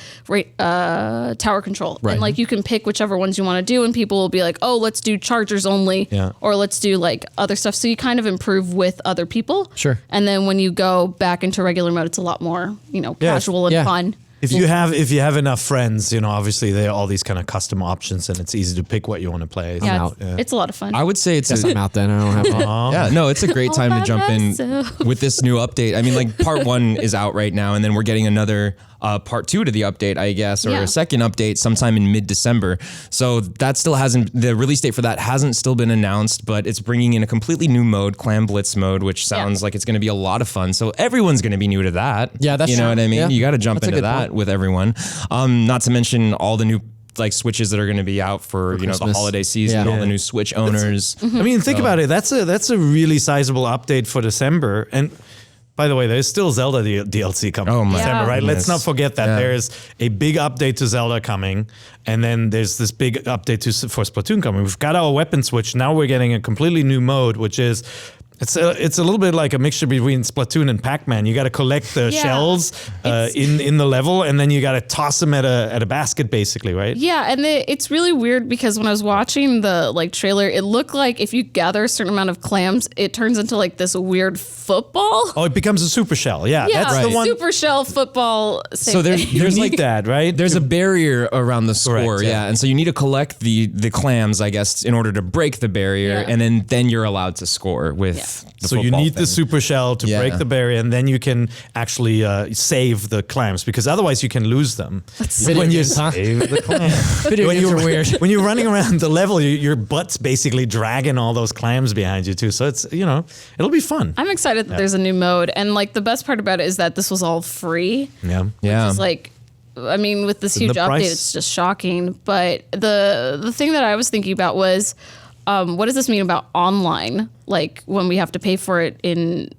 tower control. Right. And like you can pick whichever ones you want to do, and people will be like, "Oh, let's do chargers only," or let's do like other stuff. So you kind of improve with other people. Sure. And then when you go back into regular mode, it's a lot more, casual and fun. If you have enough friends, obviously there are all these kind of custom options, and it's easy to pick what you want to play. Yeah, it's a lot of fun. I would say it's I'm out then. I don't have yeah, no, it's a great time to by jump in myself. with this new update. I mean, like part 1 is out right now, and then we're getting another part 2 to the update, I guess, or a second update sometime in mid-December. So that still the release date for that hasn't still been announced, but it's bringing in a completely new mode, Clan Blitz mode, which sounds like it's going to be a lot of fun. So everyone's going to be new to that. Yeah, that's you know true. what I mean. Yeah. You got to jump That's a into good that point. with everyone. Not to mention all the new switches that are going to be out for the Christmas. holiday season, Yeah. all the new Switch owners. I mean, think about it. That's a really sizable update for December. And by the way, there's still Zelda DLC coming in my December, right? goodness. Let's not forget that there's a big update to Zelda coming, and then there's this big update for Splatoon coming. We've got our weapon switch. Now we're getting a completely new mode, which is it's a little bit like a mixture between Splatoon and Pac-Man. You got to collect the shells in the level, and then you got to toss them at a basket, basically, right? Yeah, and it's really weird because when I was watching the trailer, it looked like if you gather a certain amount of clams, it turns into like this weird football. Oh, it becomes a super shell. Yeah, Yeah, that's the one. super shell football. So there's You need like that, right? There's a barrier around the score, Correct, yeah. and so you need to collect the clams, I guess, in order to break the barrier, Yeah. and then you're allowed to score with. The So you football need the thing. super shell to break the barrier, and then you can actually save the clams, because otherwise you can lose them. When you save the clams. Video games are weird. When you're running around the level, your butt's basically dragging all those clams behind you too. So it's it'll be fun. I'm excited that there's a new mode, and like the best part about it is that this was all free. Yeah. Yeah. It's like, I mean, with this huge the update, price. it's just shocking. But the thing that I was thinking about was, what does this mean about online? Like when we have to pay for it in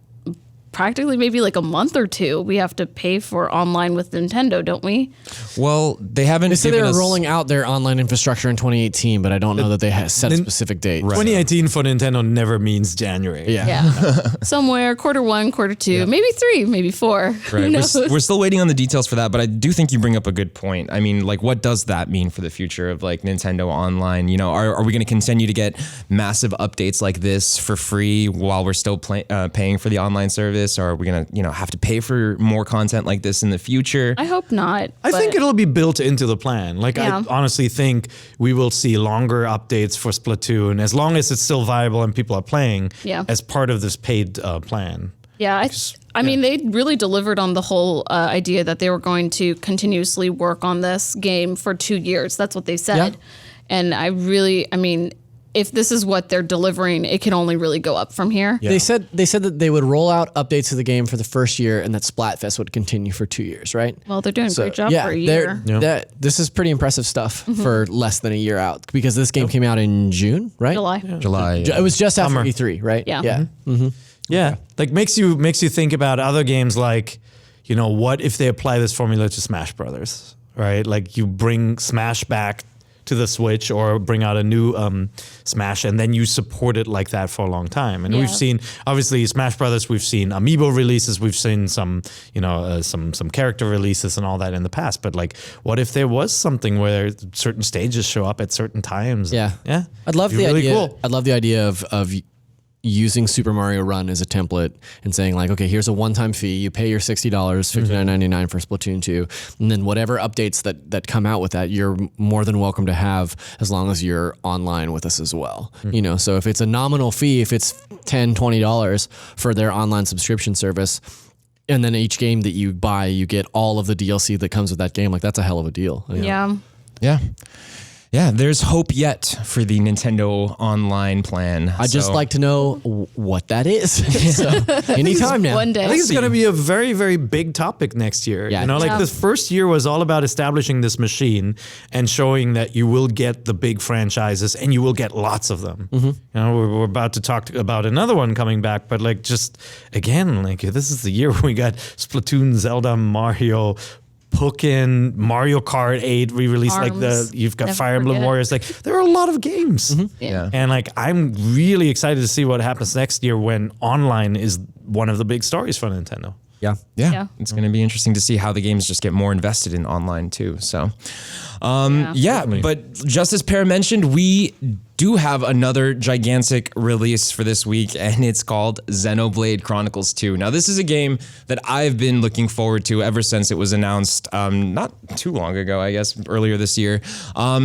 practically maybe like a month or two, we have to pay for online with Nintendo, don't we? Well, they haven't. They said they given were us- rolling out their online infrastructure in 2018, but I don't know that they set a specific date. 2018 for Nintendo never means January. Yeah. Yeah. Somewhere Q1, Q2, maybe 3, maybe 4. Who Right. knows? We're still waiting on the details for that, but I do think you bring up a good point. I mean, like, what does that mean for the future of like Nintendo Online? Are we going to continue to get massive updates like this for free while we're still paying for the online service, or are we going to have to pay for more content like this in the future? I hope not. I think it'll be built into the plan. Like, Yeah. I honestly think we will see longer updates for Splatoon, as long as it's still viable and people are playing, as part of this paid plan. Yeah, I mean, they really delivered on the whole idea that they were going to continuously work on this game for 2 years. That's what they said. Yeah. And I mean, if this is what they're delivering, it can only really go up from here. They said that they would roll out updates to the game for the first year, and that Splatfest would continue for 2 years, right? Well, they're doing a great job for a year. This is pretty impressive stuff for less than a year out, because this game came out in June, right? July. It was just after Summer. E3, right? Yeah. Yeah. Yeah, like makes you think about other games, like, what if they apply this formula to Smash Brothers, right? Like you bring Smash back to the Switch, or bring out a new Smash, and then you support it like that for a long time. And we've seen, obviously, Smash Brothers. We've seen amiibo releases. We've seen some, some character releases and all that in the past. But like, what if there was something where certain stages show up at certain times? Yeah. Yeah. I'd love It'd the be idea. really cool. I'd love the idea of using Super Mario Run as a template and saying like, okay, here's a one-time fee. You pay your $60, $59.99 for Splatoon 2, and then whatever updates that come out with that, you're more than welcome to have, as long as you're online with us as well. So if it's a nominal fee, if it's $10, $20 for their online subscription service, and then each game that you buy, you get all of the DLC that comes with that game, like that's a hell of a deal. Yeah. Yeah. Yeah, there's hope yet for the Nintendo Online plan. I'd just like to know what that is. So, anytime now. One day. I think it's going to be a very, very big topic next year. Yeah. You know, like Yeah. this first year was all about establishing this machine and showing that you will get the big franchises and you will get lots of them. You know, we're about to talk about another one coming back, but like just again, like this is the year when we got Splatoon, Zelda, Mario, Pokken, Mario Kart 8 re-released, like Arms. you've got Never Fire Emblem forget it. Warriors. Like there are a lot of games. Yeah. And like I'm really excited to see what happens next year when online is one of the big stories for Nintendo. Yeah. Yeah. It's going to be interesting to see how the games just get more invested in online too. So, but just as Per mentioned, we do have another gigantic release for this week, and it's called Xenoblade Chronicles 2. Now, this is a game that I've been looking forward to ever since it was announced, not too long ago, I guess, earlier this year.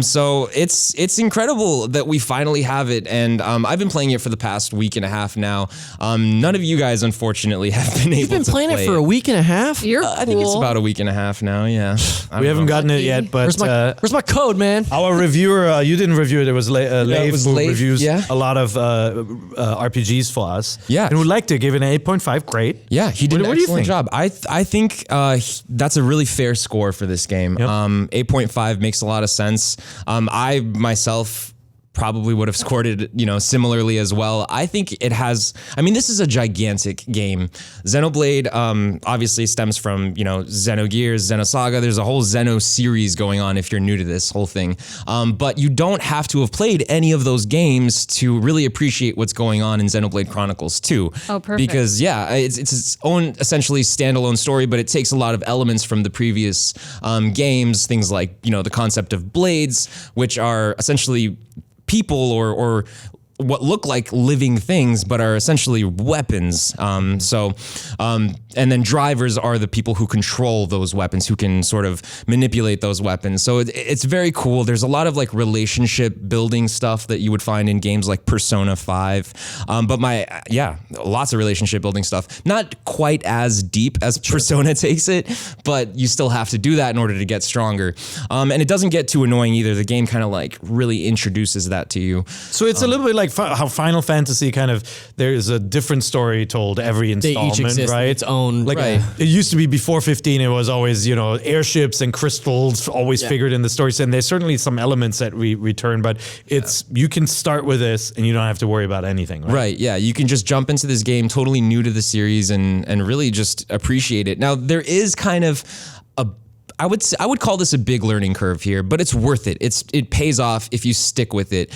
So it's incredible that we finally have it, and I've been playing it for the past week and a half now. None of you guys, unfortunately, have been able You've been to playing play it for a week and a half? You're I think it's cool. about a week and a half now, yeah. We haven't gotten it yet, but Where's my code, man? our reviewer, you didn't review it. It was Leif it was who Leif, reviews yeah. a lot of RPGs for us. Yeah. And we liked it. Gave it an 8.5. Great. Yeah, he did What an do you excellent think? job. I think that's a really fair score for this game. Yep. 8.5 makes a lot of sense. I myself probably would have scored it, similarly as well. I think it has, this is a gigantic game. Xenoblade obviously stems from, Xenogears, Xenosaga. There's a whole Xeno series going on if you're new to this whole thing. But you don't have to have played any of those games to really appreciate what's going on in Xenoblade Chronicles 2. Oh, perfect. Because, it's its own essentially standalone story, but it takes a lot of elements from the previous games, things like, the concept of blades, which are essentially people or what look like living things, but are essentially weapons. And then drivers are the people who control those weapons, who can sort of manipulate those weapons. So it's very cool. There's a lot of like relationship building stuff that you would find in games like Persona 5. Lots of relationship building stuff. Not quite as deep as Persona takes it, but you still have to do that in order to get stronger. And it doesn't get too annoying either. The game kind of like really introduces that to you. So it's a little bit like how Final Fantasy there's a different story told every They installment, each exist right? in its own. Like Right. it used to be before 15, it was always, airships and crystals always figured in the stories. And there's certainly some elements that we return, but you can start with this and you don't have to worry about anything, right? Right, yeah. You can just jump into this game totally new to the series and really just appreciate it. Now, there is kind of I would call this a big learning curve here, but it's worth it. It pays off if you stick with it.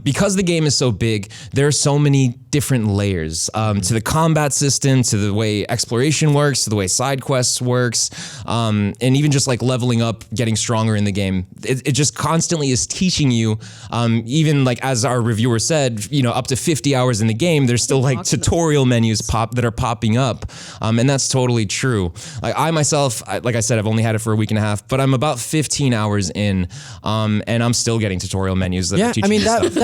Because the game is so big, there are so many different layers to the combat system, to the way exploration works, to the way side quests works, and even just like leveling up, getting stronger in the game. It just constantly is teaching you, even like as our reviewer said, up to 50 hours in the game, there's still like tutorial menus that are popping up. And that's totally true. Like I myself, like I said, I've only had it for a week and a half, but I'm about 15 hours in, and I'm still getting tutorial menus that are teaching me stuff.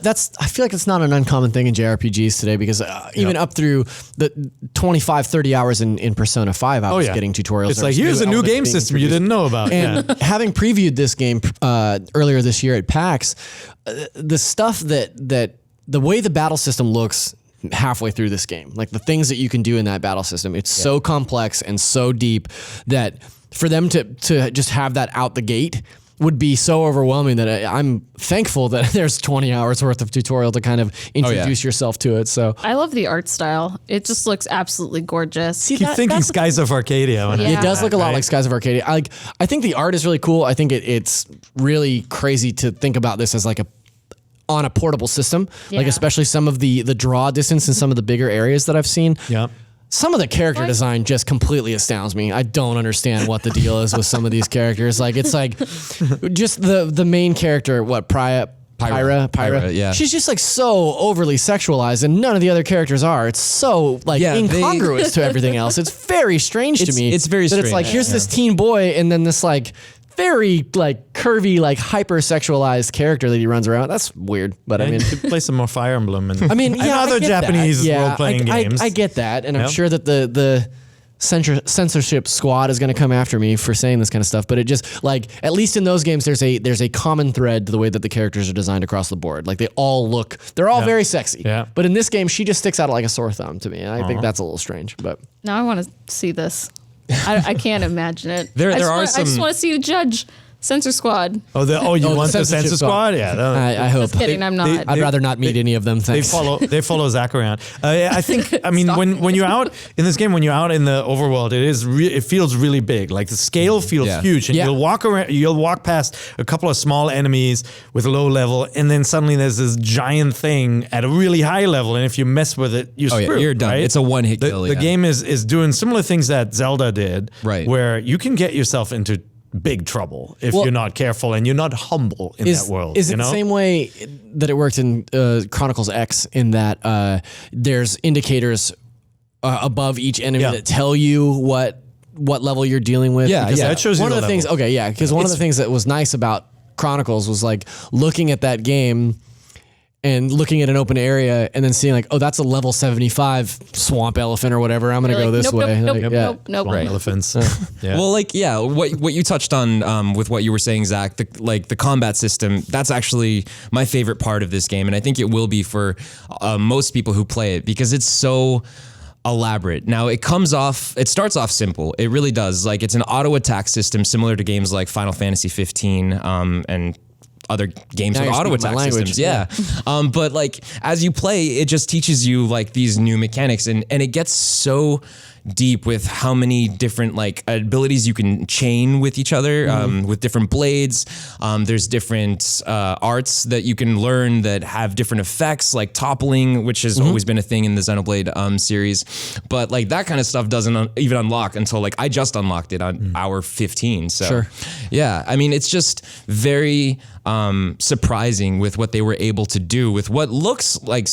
that's I feel like it's not an uncommon thing in JRPGs today, because even up through the 25, 30 hours in Persona 5, I was getting tutorials. It's like, here's a new game system you didn't know about. And having previewed this game earlier this year at PAX, the stuff that the way the battle system looks halfway through this game, like the things that you can do in that battle system, it's so complex and so deep that for them to just have that out the gate would be so overwhelming that I'm thankful that there's 20 hours worth of tutorial to kind of introduce yourself to it. So I love the art style. It just looks absolutely gorgeous. See, Keep thinking Skies of Arcadia. When Yeah. it does look a lot like Skies of Arcadia. I think the art is really cool. I think it's really crazy to think about this as like on a portable system, like Yeah. especially some of the draw distance in some of the bigger areas that I've seen. Yeah. Some of the character design just completely astounds me. I don't understand what the deal is with some of these characters. Like it's like just the main character, Pyra, yeah. She's just like so overly sexualized, and none of the other characters are. It's so like incongruous to everything else. It's very strange to me. It's very that strange. It's like here's this teen boy, and then this like very like curvy, like hyper sexualized character that he runs around. That's weird, but I mean, play some more Fire Emblem and I mean, and yeah, other I get Japanese that. role-playing games. I get that, and I'm Yep. sure that censorship squad is going to come after me for saying this kind of stuff, but it just like, at least in those games, there's a common thread to the way that the characters are designed across the board. Like they're all very sexy. Yeah. But in this game, she just sticks out like a sore thumb to me. And I think that's a little strange, but Now I want to see this. I can't imagine it. I just want to see you judge Censor Squad. You the want the censorship Censor Squad? Yeah. I hope. Just kidding, I'm not. I'd rather not meet any of them. They Thanks. they follow Zach around. I think when you're out in this game, when you're out in the overworld, it feels really big. Like the scale feels huge, and Yeah. you'll walk past a couple of small enemies with a low level, and then suddenly there's this giant thing at a really high level, and if you mess with it, you're screwed. you're done. Right? It's a one-hit kill. The game is doing similar things that Zelda did, Right. where you can get yourself into big trouble if you're not careful and you're not humble in that world. Is it the same way that it worked in Chronicles X, in that there's indicators above each enemy that tell you what level you're dealing with? Yeah, Because, yeah. It shows you one the of the things. level. Okay, yeah, because one of the things that was nice about Chronicles was like looking at that game and looking at an open area and then seeing like, oh, that's a level 75 swamp elephant or whatever. I'm going to go this way. Nope. Swamp elephants? Yeah. Well, what you touched on with what you were saying, Zach, the combat system, that's actually my favorite part of this game. And I think it will be for most people who play it, because it's so elaborate. Now it starts off simple. It really does. Like, it's an auto attack system similar to games like Final Fantasy 15 and other games Now with you're auto speaking attack my language. systems. Yeah. But like, as you play, it just teaches you like these new mechanics, and it gets so deep with how many different like abilities you can chain with each other, with different blades. There's different arts that you can learn that have different effects, like toppling, which has always been a thing in the Xenoblade series. But like that kind of stuff doesn't even unlock until like I just unlocked it on hour 15. So yeah, I mean, it's just very surprising with what they were able to do with what looks like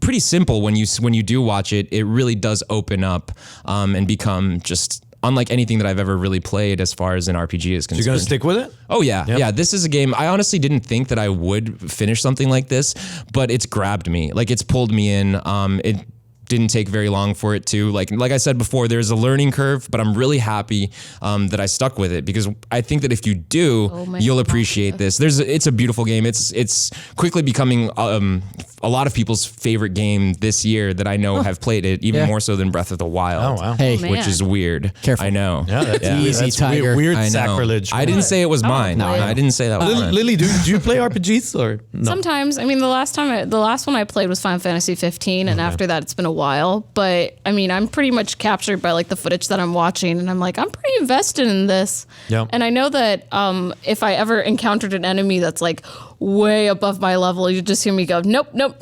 pretty simple. When you do watch it, it really does open up and become just unlike anything that I've ever really played as far as an RPG is concerned. You're going to stick with it? Oh yeah. Yeah. This is a game I honestly didn't think that I would finish something like this, but it's grabbed me. Like, it's pulled me in. It didn't take very long for it to, like I said before, there's a learning curve, but I'm really happy that I stuck with it, because I think that if you do, you'll appreciate this. It's a beautiful game. It's quickly becoming a lot of people's favorite game this year that I know have played it, even more so than Breath of the Wild. Oh, wow. Hey, which is weird. Careful. I know. Yeah, that's Easy, that's Tiger. Weird I know. sacrilege. I didn't say it was mine. no, I didn't say that was mine. Lily, do you play RPGs or no? Sometimes, I mean, the last one I played was Final Fantasy 15, and after that, it's been a while. But I mean, I'm pretty much captured by like the footage that I'm watching, and I'm like, I'm pretty invested in this. Yeah. And I know that if I ever encountered an enemy that's like way above my level, you just hear me go, nope, no,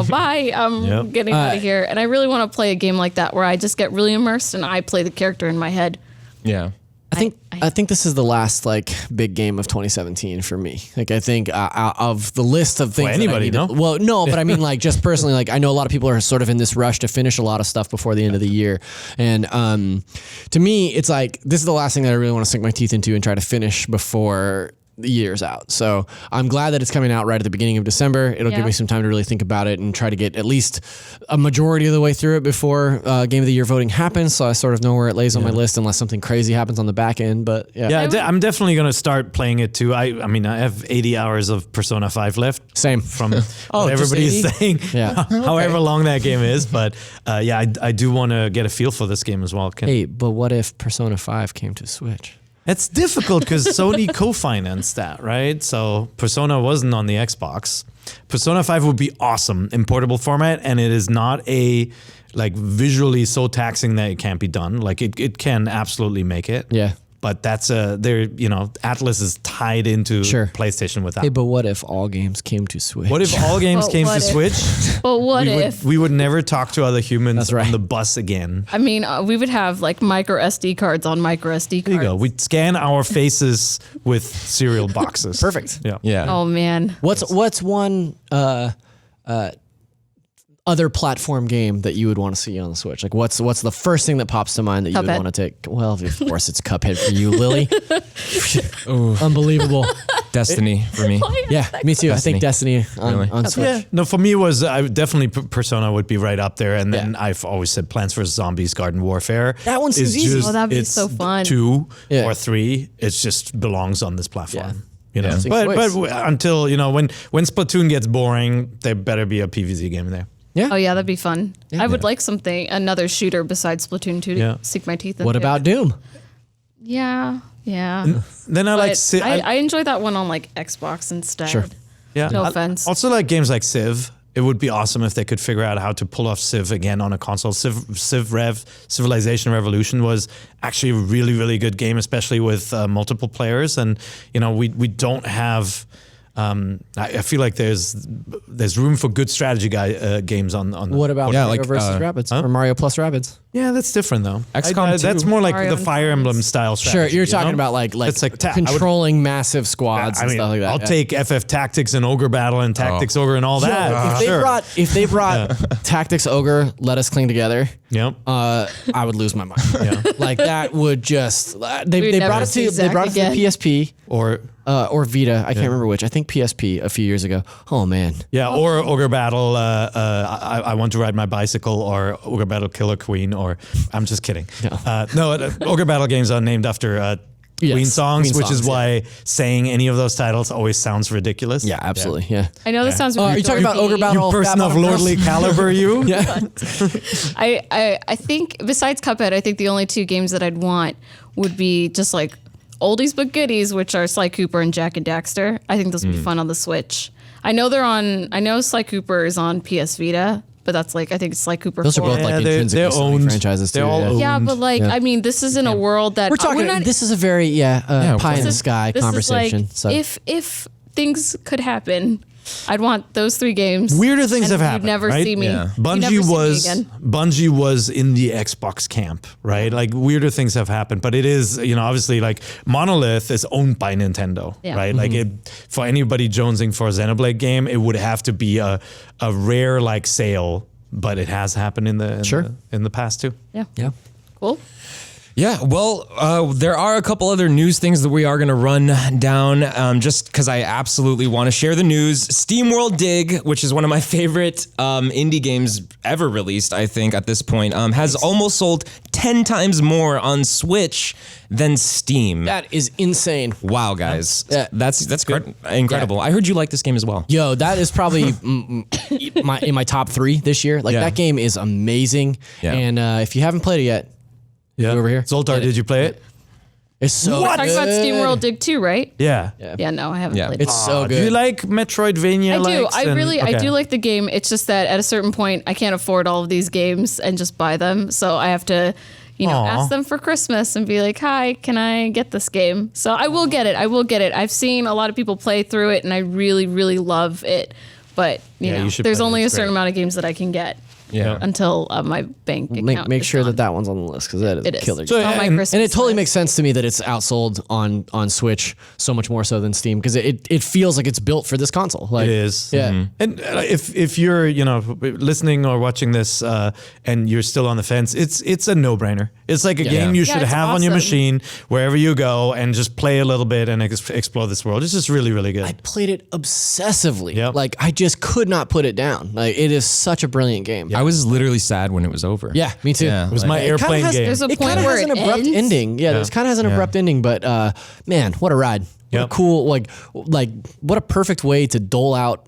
bye. I'm getting out of here. And I really want to play a game like that where I just get really immersed and I play the character in my head. Yeah. I think this is the last like big game of 2017 for me. Like, I think of the list of things. Anybody, that I need well, no, but I mean, like, just personally, like, I know a lot of people are sort of in this rush to finish a lot of stuff before the end of the year, and to me, it's like this is the last thing that I really want to sink my teeth into and try to finish before the year's out. So I'm glad that it's coming out right at the beginning of December. It'll give me some time to really think about it and try to get at least a majority of the way through it before Game of the Year voting happens. So I sort of know where it lays on my list, unless something crazy happens on the back end. But I'm definitely going to start playing it too. I mean, I have 80 hours of Persona 5 left. Same. From what everybody's saying, however long that game is. But I do want to get a feel for this game as well. Hey, but what if Persona 5 came to Switch? It's difficult because Sony co-financed that, right? So Persona wasn't on the Xbox. Persona 5 would be awesome in portable format, and it is not a like visually so taxing that it can't be done. Like it can absolutely make it. Yeah. But that's Atlas is tied into PlayStation with that. Hey, but what if all games came to Switch? What if all games came to Switch? But what if we would never talk to other humans on the bus again? I mean, we would have like micro SD cards on micro SD cards. There you go. We'd scan our faces with cereal boxes. Perfect. Yeah. Oh man. What's one other platform game that you would want to see on the Switch? Like, what's the first thing that pops to mind that you would want to take? Well, of course, it's Cuphead for you, Lily. Unbelievable. Destiny for me. Yeah, me too. I think Destiny Really? on Switch. Yeah, no, for me definitely Persona would be right up there, and then I've always said Plants vs Zombies: Garden Warfare. That one seems easy. Oh, that'd be it's so fun. 2 Yeah. or 3. It just belongs on this platform. Yeah. You know, Interesting but choice. until when Splatoon gets boring, there better be a PvZ game there. Yeah. Oh yeah, that'd be fun. I would like another shooter besides Splatoon 2 to Yeah. sink my teeth into. What about Doom? Yeah. Then I like But I enjoy that one on like Xbox instead. Sure. yeah. No I offense. Also like games like Civ. It would be awesome if they could figure out how to pull off Civ again on a console. Civilization Revolution was actually a really, really good game, especially with multiple players. And we don't have. I feel like there's room for good strategy games on. What about Yeah, Mario like, versus Rabbids or Mario plus Rabbids? Yeah, that's different though. XCOM 2. That's more like Mario the and Fire Emblem style strategy. Sure, you're talking know? about like It's like controlling massive squads and stuff like that. I'll Yeah. take FF Tactics and Ogre Battle and Tactics Ogre and all that. If they brought Tactics Ogre, Let Us Cling Together, Yep. I would lose my mind. Like that would just they We'd brought never it see to Zach the again. PSP Or Vita. I can't remember which. I think PSP a few years ago. Oh man. or Ogre Battle. I want to ride my bicycle, or Ogre Battle Killer Queen, or I'm just kidding. Ogre Battle games are named after Queen songs, Queen which is songs, why saying any of those titles always sounds ridiculous. Yeah, absolutely. Yeah. I know this sounds. Are really you talking about dorky. Ogre Battle? You person of lordly caliber, you. Yeah. I think besides Cuphead, I think the only 2 games that I'd want would be just like oldies but goodies, which are Sly Cooper and Jack and Daxter. I think those would be fun on the Switch. I know Sly Cooper is on PS Vita, but that's like I think it's Sly Cooper. Those are 4. both like they're intrinsically Sony owned. franchises too. They're all owned. Yeah, but like I mean, this is in a world that We're talking. This is a very pie in the sky this conversation. Is like, so if things could happen, I'd want those 3 games. Weirder things and have happened. You'd never right? see me. Yeah. You'd never see me again. Bungie was in the Xbox camp, right? Like weirder things have happened, but it is, obviously like Monolith is owned by Nintendo, Yeah. right? Like for anybody jonesing for a Xenoblade game, it would have to be a rare like sale, but it has happened in the past too. Yeah. yeah. Cool. Yeah, well, there are a couple other news things that we are going to run down just because I absolutely want to share the news. SteamWorld Dig, which is one of my favorite indie games ever released, I think, at this point, has almost sold 10 times more on Switch than Steam. That is insane. Wow, guys. Yeah. That's incredible. I heard you like this game as well. Yo, that is probably in my top 3 this year. Like Yeah. that game is amazing. Yeah. And if you haven't played it yet, Yeah. over here. Zoltar, did you play it? it's so We're talking about good. SteamWorld Dig 2, right? Yeah. Yeah, no, I haven't Yeah. played it. It's so Do you good. like Metroidvania? I do. likes I and- really, I okay. do like the game. It's just that at a certain point, I can't afford all of these games and just buy them. So I have to, Aw. ask them for Christmas and be like, "Hi, can I get this game?" So I will get it. I will get it. I've seen a lot of people play through it, and I really, really love it. But you should there's play it. only a It's certain great. amount of games that I can get. Yeah. Until my bank account. Make is sure gone. that one's on the list because that is It a is. killer. So, It's on my and- Christmas And it totally list. makes sense to me that it's outsold on Switch so much more so than Steam because it feels like it's built for this console. Like, It is. Yeah. And if you're listening or watching this and you're still on the fence, it's a no-brainer. It's like a game you should it's have on your awesome. machine wherever you go and just play a little bit and explore this world. It's just really, really good. I played it obsessively. Yep. Like I just could not put it down. Like it is such a brilliant game. I was literally sad when it was over. Yeah, me too. Yeah. it was my It kinda airplane has- game. There's a It point kind of where has an it abrupt ends. ending. Yeah, there's kind of has an abrupt ending, but man, what a ride. What a Yep. cool, like what a perfect way to dole out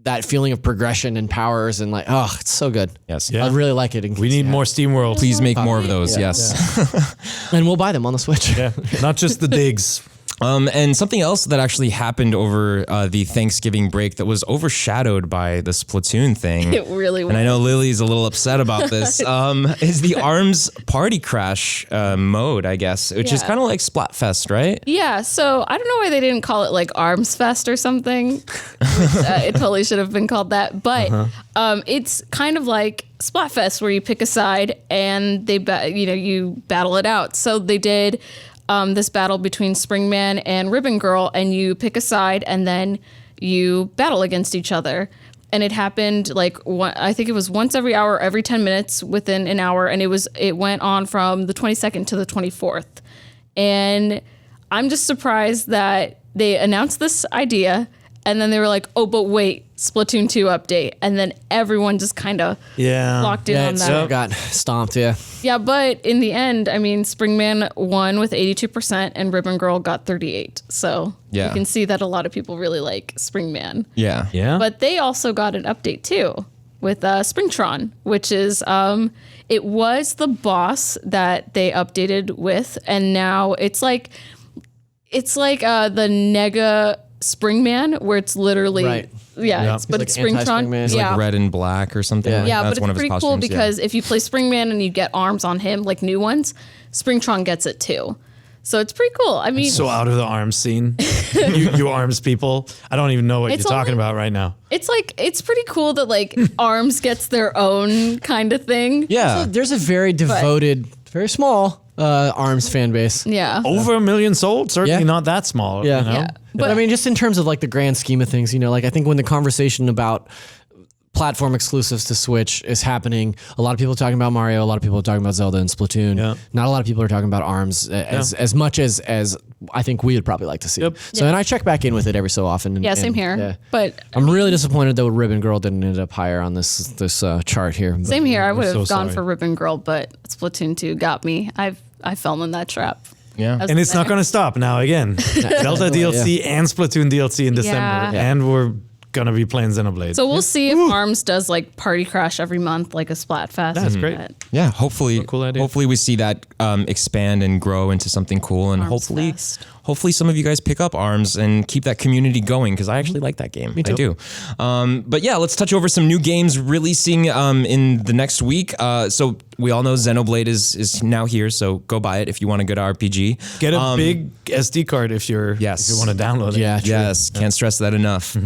that feeling of progression and powers and like, oh, it's so good. Yes. Yeah. I really like it. We need more SteamWorld. Please make more of those. Yes. And we'll buy them on the Switch. Yeah. Not just the digs. And something else that actually happened over the Thanksgiving break that was overshadowed by the Splatoon thing. It really was. And I know Lily's a little upset about this. Is the ARMS Party Crash mode, I guess, which is Yeah. kind of like Splatfest, right? Yeah, so I don't know why they didn't call it like Arms Fest or something. Which, it totally should have been called that. But it's kind of like Splatfest where you pick a side and you battle it out. So they did this battle between Springman and Ribbon Girl, and you pick a side and then you battle against each other. And it happened I think it was once every hour, every 10 minutes within an hour, and it went on from the 22nd to the 24th. And I'm just surprised that they announced this idea, and then they were like, oh, but wait, Splatoon 2 update. And then everyone just kind of locked in on that. Got stomped, yeah. Yeah, but in the end, I mean, Springman won with 82% and Ribbon Girl got 38%. So you can see that a lot of people really like Springman. Yeah. Yeah. But they also got an update too with Springtron, which is it was the boss that they updated with, and now it's like the Nega Springman, where it's literally it's Springtron. He's like red and black or something. Yeah, That's but one it's of his pretty cool costumes, because if you play Springman and you get arms on him, like new ones, Springtron gets it too. So it's pretty cool. I mean, so out of the arms scene, you arms people. I don't even know what you're talking about right now. It's like, it's pretty cool that like arms gets their own kind of thing. Yeah. There's a very devoted, very small ARMS fan base. Yeah. Over 1 million sold, certainly Yeah. not that small. Yeah. You know? Yeah. But I mean, just in terms of like the grand scheme of things, like I think when the conversation about platform exclusives to Switch is happening, a lot of people are talking about Mario, a lot of people are talking about Zelda and Splatoon. Yeah. Not a lot of people are talking about ARMS as much as I think we would probably like to see. Yep. So, and I check back in with it every so often. Yeah, same here. Yeah. But I'm really disappointed that Ribbon Girl didn't end up higher on this chart here. But same here. I would have so gone sorry. for Ribbon Girl, but Splatoon 2 got me. I fell in that trap. Yeah. As And it's not there. going to stop now again. Zelda DLC and Splatoon DLC in December. Yeah. And we're going to be playing Xenoblade. So we'll see if ARMS does like Party Crash every month, like a Splatfest. That's great. But Yeah, hopefully, Cool idea. hopefully we see that expand and grow into something cool, and Arms hopefully, Fest. hopefully some of you guys pick up ARMS and keep that community going, because I actually like that game. I do. But yeah, let's touch over some new games releasing in the next week. So we all know Xenoblade is now here, so go buy it if you want a good RPG. Get a big SD card if you want to download it. Yeah, true. Yes, can't stress that enough.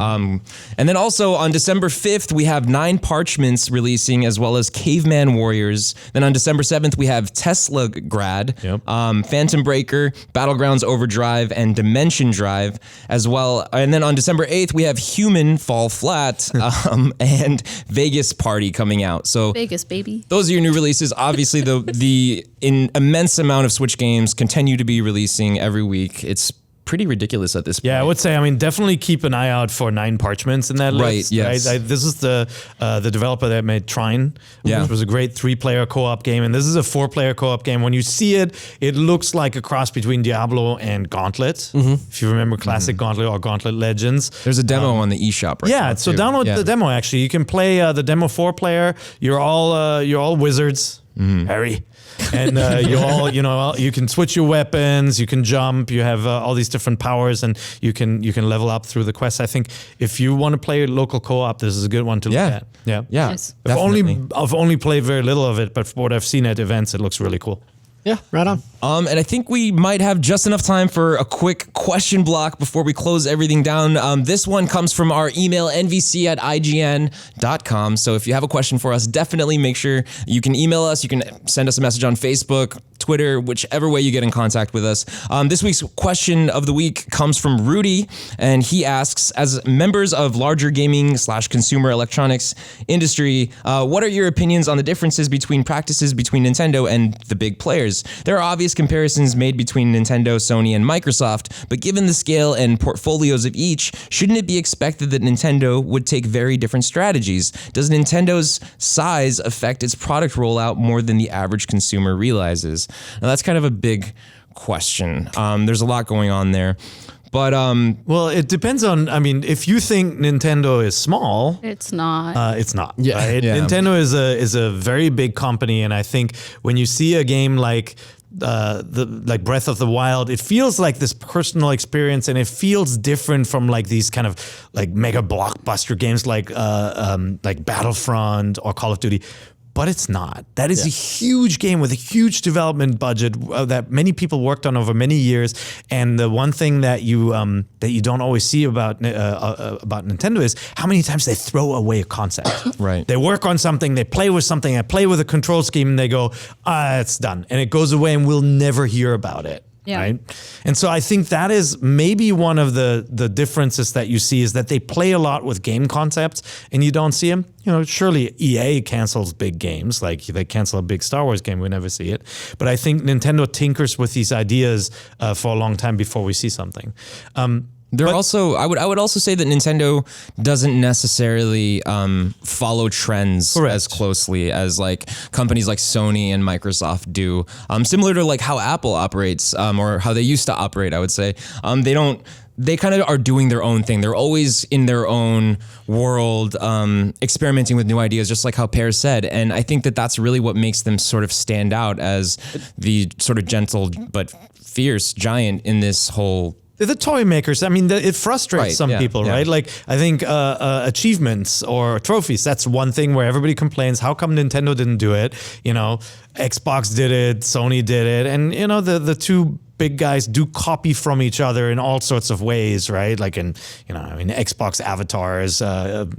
And then also on December 5th, we have 9 Parchments releasing, as well as Caveman Warriors. Then on December 7th, we have Tesla Grad, Phantom Breaker, Battlegrounds Overdrive, and Dimension Drive as well. And then on December 8th, we have Human Fall Flat and Vegas Party coming out. So Vegas, baby. those are your new releases. Obviously, the immense amount of Switch games continue to be releasing every week. It's pretty ridiculous at this point. Yeah, I would say, definitely keep an eye out for 9 Parchments in that Right, list. yes. This is the developer that made Trine, which was a great 3-player co-op game. And this is a 4-player co-op game. When you see it, it looks like a cross between Diablo and Gauntlet. If you remember classic Gauntlet or Gauntlet Legends. There's a demo on the eShop right now. So too. download Yeah. the demo, actually. You can play the demo 4-player. You're all wizards. Harry. And you can switch your weapons, you can jump, you have all these different powers, and you can level up through the quest. I think if you want to play local co-op, this is a good one to look at. Yeah. Nice. Definitely. I've only played very little of it, but from what I've seen at events, it looks really cool. Yeah, right on. And I think we might have just enough time for a quick question block before we close everything down. This one comes from our email, nvc@ign.com. So if you have a question for us, definitely make sure you can email us. You can send us a message on Facebook, Twitter, whichever way you get in contact with us. This week's question of the week comes from Rudy, and he asks, as members of larger gaming/consumer electronics industry, what are your opinions on the differences between practices between Nintendo and the big players? There are obvious comparisons made between Nintendo, Sony, and Microsoft, but given the scale and portfolios of each, shouldn't it be expected that Nintendo would take very different strategies? Does Nintendo's size affect its product rollout more than the average consumer realizes? Now, that's kind of a big question. There's a lot going on there. But well, it depends on. If you think Nintendo is small, It's not. it's not. Yeah. Right? Yeah. Nintendo is a very big company, and I think when you see a game like like Breath of the Wild, it feels like this personal experience, and it feels different from like these kind of like mega blockbuster games like Battlefront or Call of Duty. But it's not. That is a huge game with a huge development budget that many people worked on over many years. And the one thing that you don't always see about Nintendo is how many times they throw away a concept. Right. They work on something, they play with something, they play with a control scheme, and they go, it's done, and it goes away, and we'll never hear about it. Yeah. Right. And so I think that is maybe one of the differences that you see, is that they play a lot with game concepts and you don't see them. Surely EA cancels big games, like they cancel a big Star Wars game, we never see it. But I think Nintendo tinkers with these ideas for a long time before we see something. They're also, I would also say that Nintendo doesn't necessarily follow trends as closely as like companies like Sony and Microsoft do. Similar to like how Apple operates, or how they used to operate, I would say. They kind of are doing their own thing. They're always in their own world, experimenting with new ideas, just like how Pear said. And I think that that's really what makes them sort of stand out as the sort of gentle but fierce giant in this whole. They're the toy makers. I mean, it frustrates some people, right? Like, I think achievements or trophies, that's one thing where everybody complains, how come Nintendo didn't do it? You know, Xbox did it, Sony did it. And, you know, the two big guys do copy from each other in all sorts of ways, right? Like Xbox avatars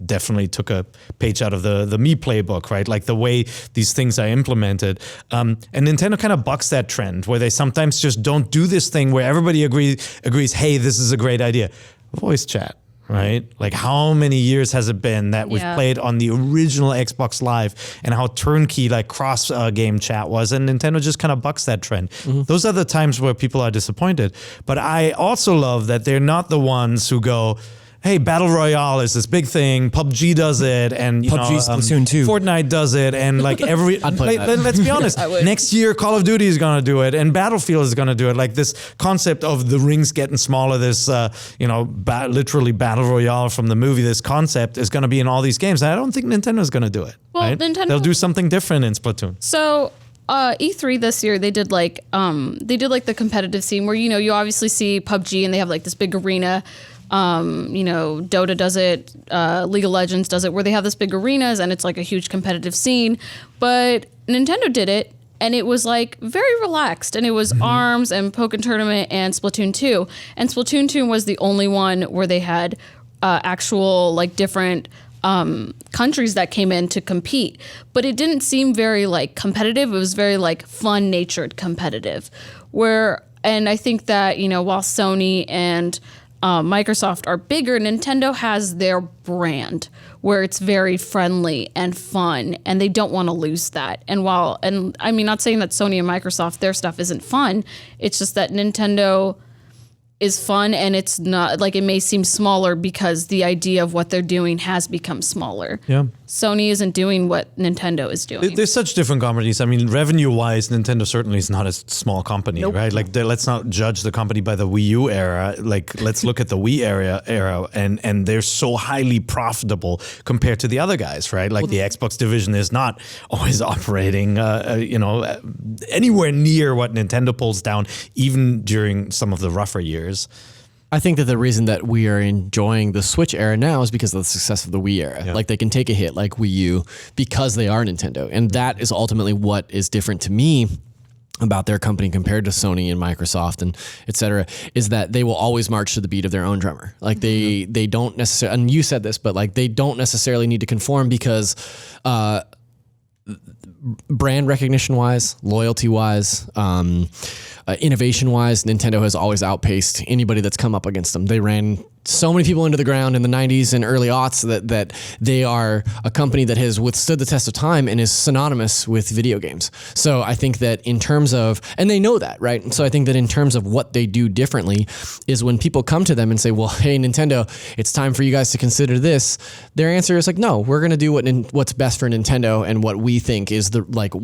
definitely took a page out of the Me playbook, right? Like the way these things are implemented. And Nintendo kind of bucks that trend where they sometimes just don't do this thing where everybody agrees, hey, this is a great idea. Voice chat. Right? Like how many years has it been that we've played on the original Xbox Live and how turnkey like cross game chat was, and Nintendo just kind of bucks that trend. Those are the times where people are disappointed. But I also love that they're not the ones who go, hey, Battle Royale is this big thing. PUBG does it, and Splatoon 2. Fortnite does it, and like let's be honest. Next year, Call of Duty is going to do it, and Battlefield is going to do it. Like this concept of the rings getting smaller, this literally Battle Royale from the movie. This concept is going to be in all these games. And I don't think Nintendo is going to do it. Well, right? They'll do something different in Splatoon. So. E3 this year, they did like the competitive scene where, you obviously see PUBG and they have like this big arena. Dota does it, League of Legends does it, where they have this big arenas and it's like a huge competitive scene. But Nintendo did it, and it was like very relaxed, and it was ARMS and Pokken Tournament and Splatoon 2. And Splatoon 2 was the only one where they had actual like different countries that came in to compete, but it didn't seem very like competitive. It was very like fun-natured competitive. And I think that while Sony and Microsoft are bigger, Nintendo has their brand where it's very friendly and fun, and they don't want to lose that. And I mean, not saying that Sony and Microsoft, their stuff isn't fun. It's just that Nintendo is fun, and it's not like, it may seem smaller because the idea of what they're doing has become smaller. Yeah. Sony isn't doing what Nintendo is doing. There's such different companies. I mean, revenue-wise, Nintendo certainly is not a small company, right? Like, let's not judge the company by the Wii U era. Like, let's look at the Wii era, and they're so highly profitable compared to the other guys, right? Like, the Xbox division is not always operating, anywhere near what Nintendo pulls down, even during some of the rougher years. I think that the reason that we are enjoying the Switch era now is because of the success of the Wii era. Yeah. Like, they can take a hit like Wii U because they are Nintendo. And that is ultimately what is different to me about their company compared to Sony and Microsoft and et cetera, is that they will always march to the beat of their own drummer. Like they don't necessarily, and you said this, but like they don't necessarily need to conform because brand recognition wise, loyalty wise, innovation wise, Nintendo has always outpaced anybody that's come up against them. They ran so many people into the ground in the 90s and early aughts that they are a company that has withstood the test of time and is synonymous with video games. So I think that in terms of, and they know that, right? And so I think that in terms of what they do differently is when people come to them and say, well, hey, Nintendo, it's time for you guys to consider this. Their answer is like, no, we're going to do what's best for Nintendo and what we think is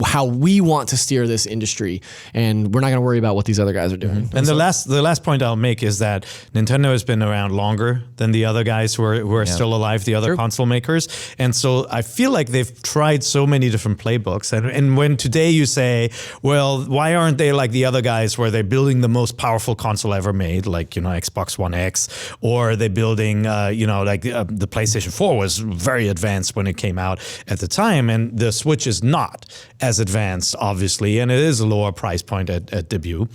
how we want to steer this industry. And we're not going to worry about what these other guys are doing. And the last point I'll make is that Nintendo has been around longer than the other guys who are still alive, the other console makers. And so I feel like they've tried so many different playbooks. And when today you say, well, why aren't they like the other guys where they're building the most powerful console ever made, like, Xbox One X, or they're building, the PlayStation 4 was very advanced when it came out at the time. And the Switch is not as advanced, obviously, and it is a lower price point at debut.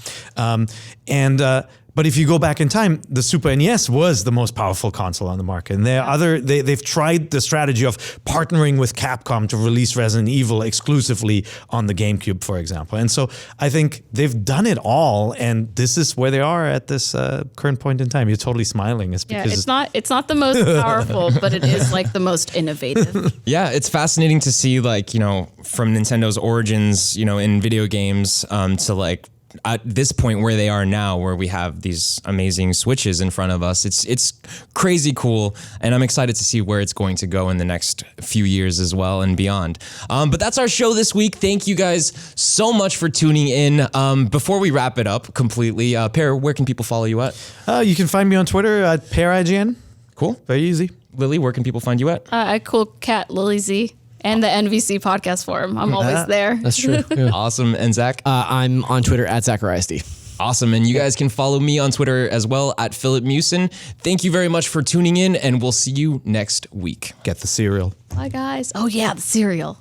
But if you go back in time, the Super NES was the most powerful console on the market. And they've tried the strategy of partnering with Capcom to release Resident Evil exclusively on the GameCube, for example. And so I think they've done it all, and this is where they are at this current point in time. You're totally smiling. It's because it's not the most powerful, but it is like the most innovative. Yeah, it's fascinating to see, from Nintendo's origins, in video games, to at this point where they are now, where we have these amazing Switches in front of us. It's crazy cool, and I'm excited to see where it's going to go in the next few years as well and beyond. But that's our show this week. Thank you guys so much for tuning in. Before we wrap it up completely, Per, where can people follow you at? You can find me on Twitter at PerIGN. Cool. Very easy. Lily, where can people find you at? I cool cat Lily Z and the NVC Podcast Forum. I'm always there. That's true. Yeah. Awesome. And Zach? I'm on Twitter at ZachariasD. Awesome. And you guys can follow me on Twitter as well at Filip Musin. Thank you very much for tuning in, and we'll see you next week. Get the cereal. Bye, guys. Oh, yeah, the cereal.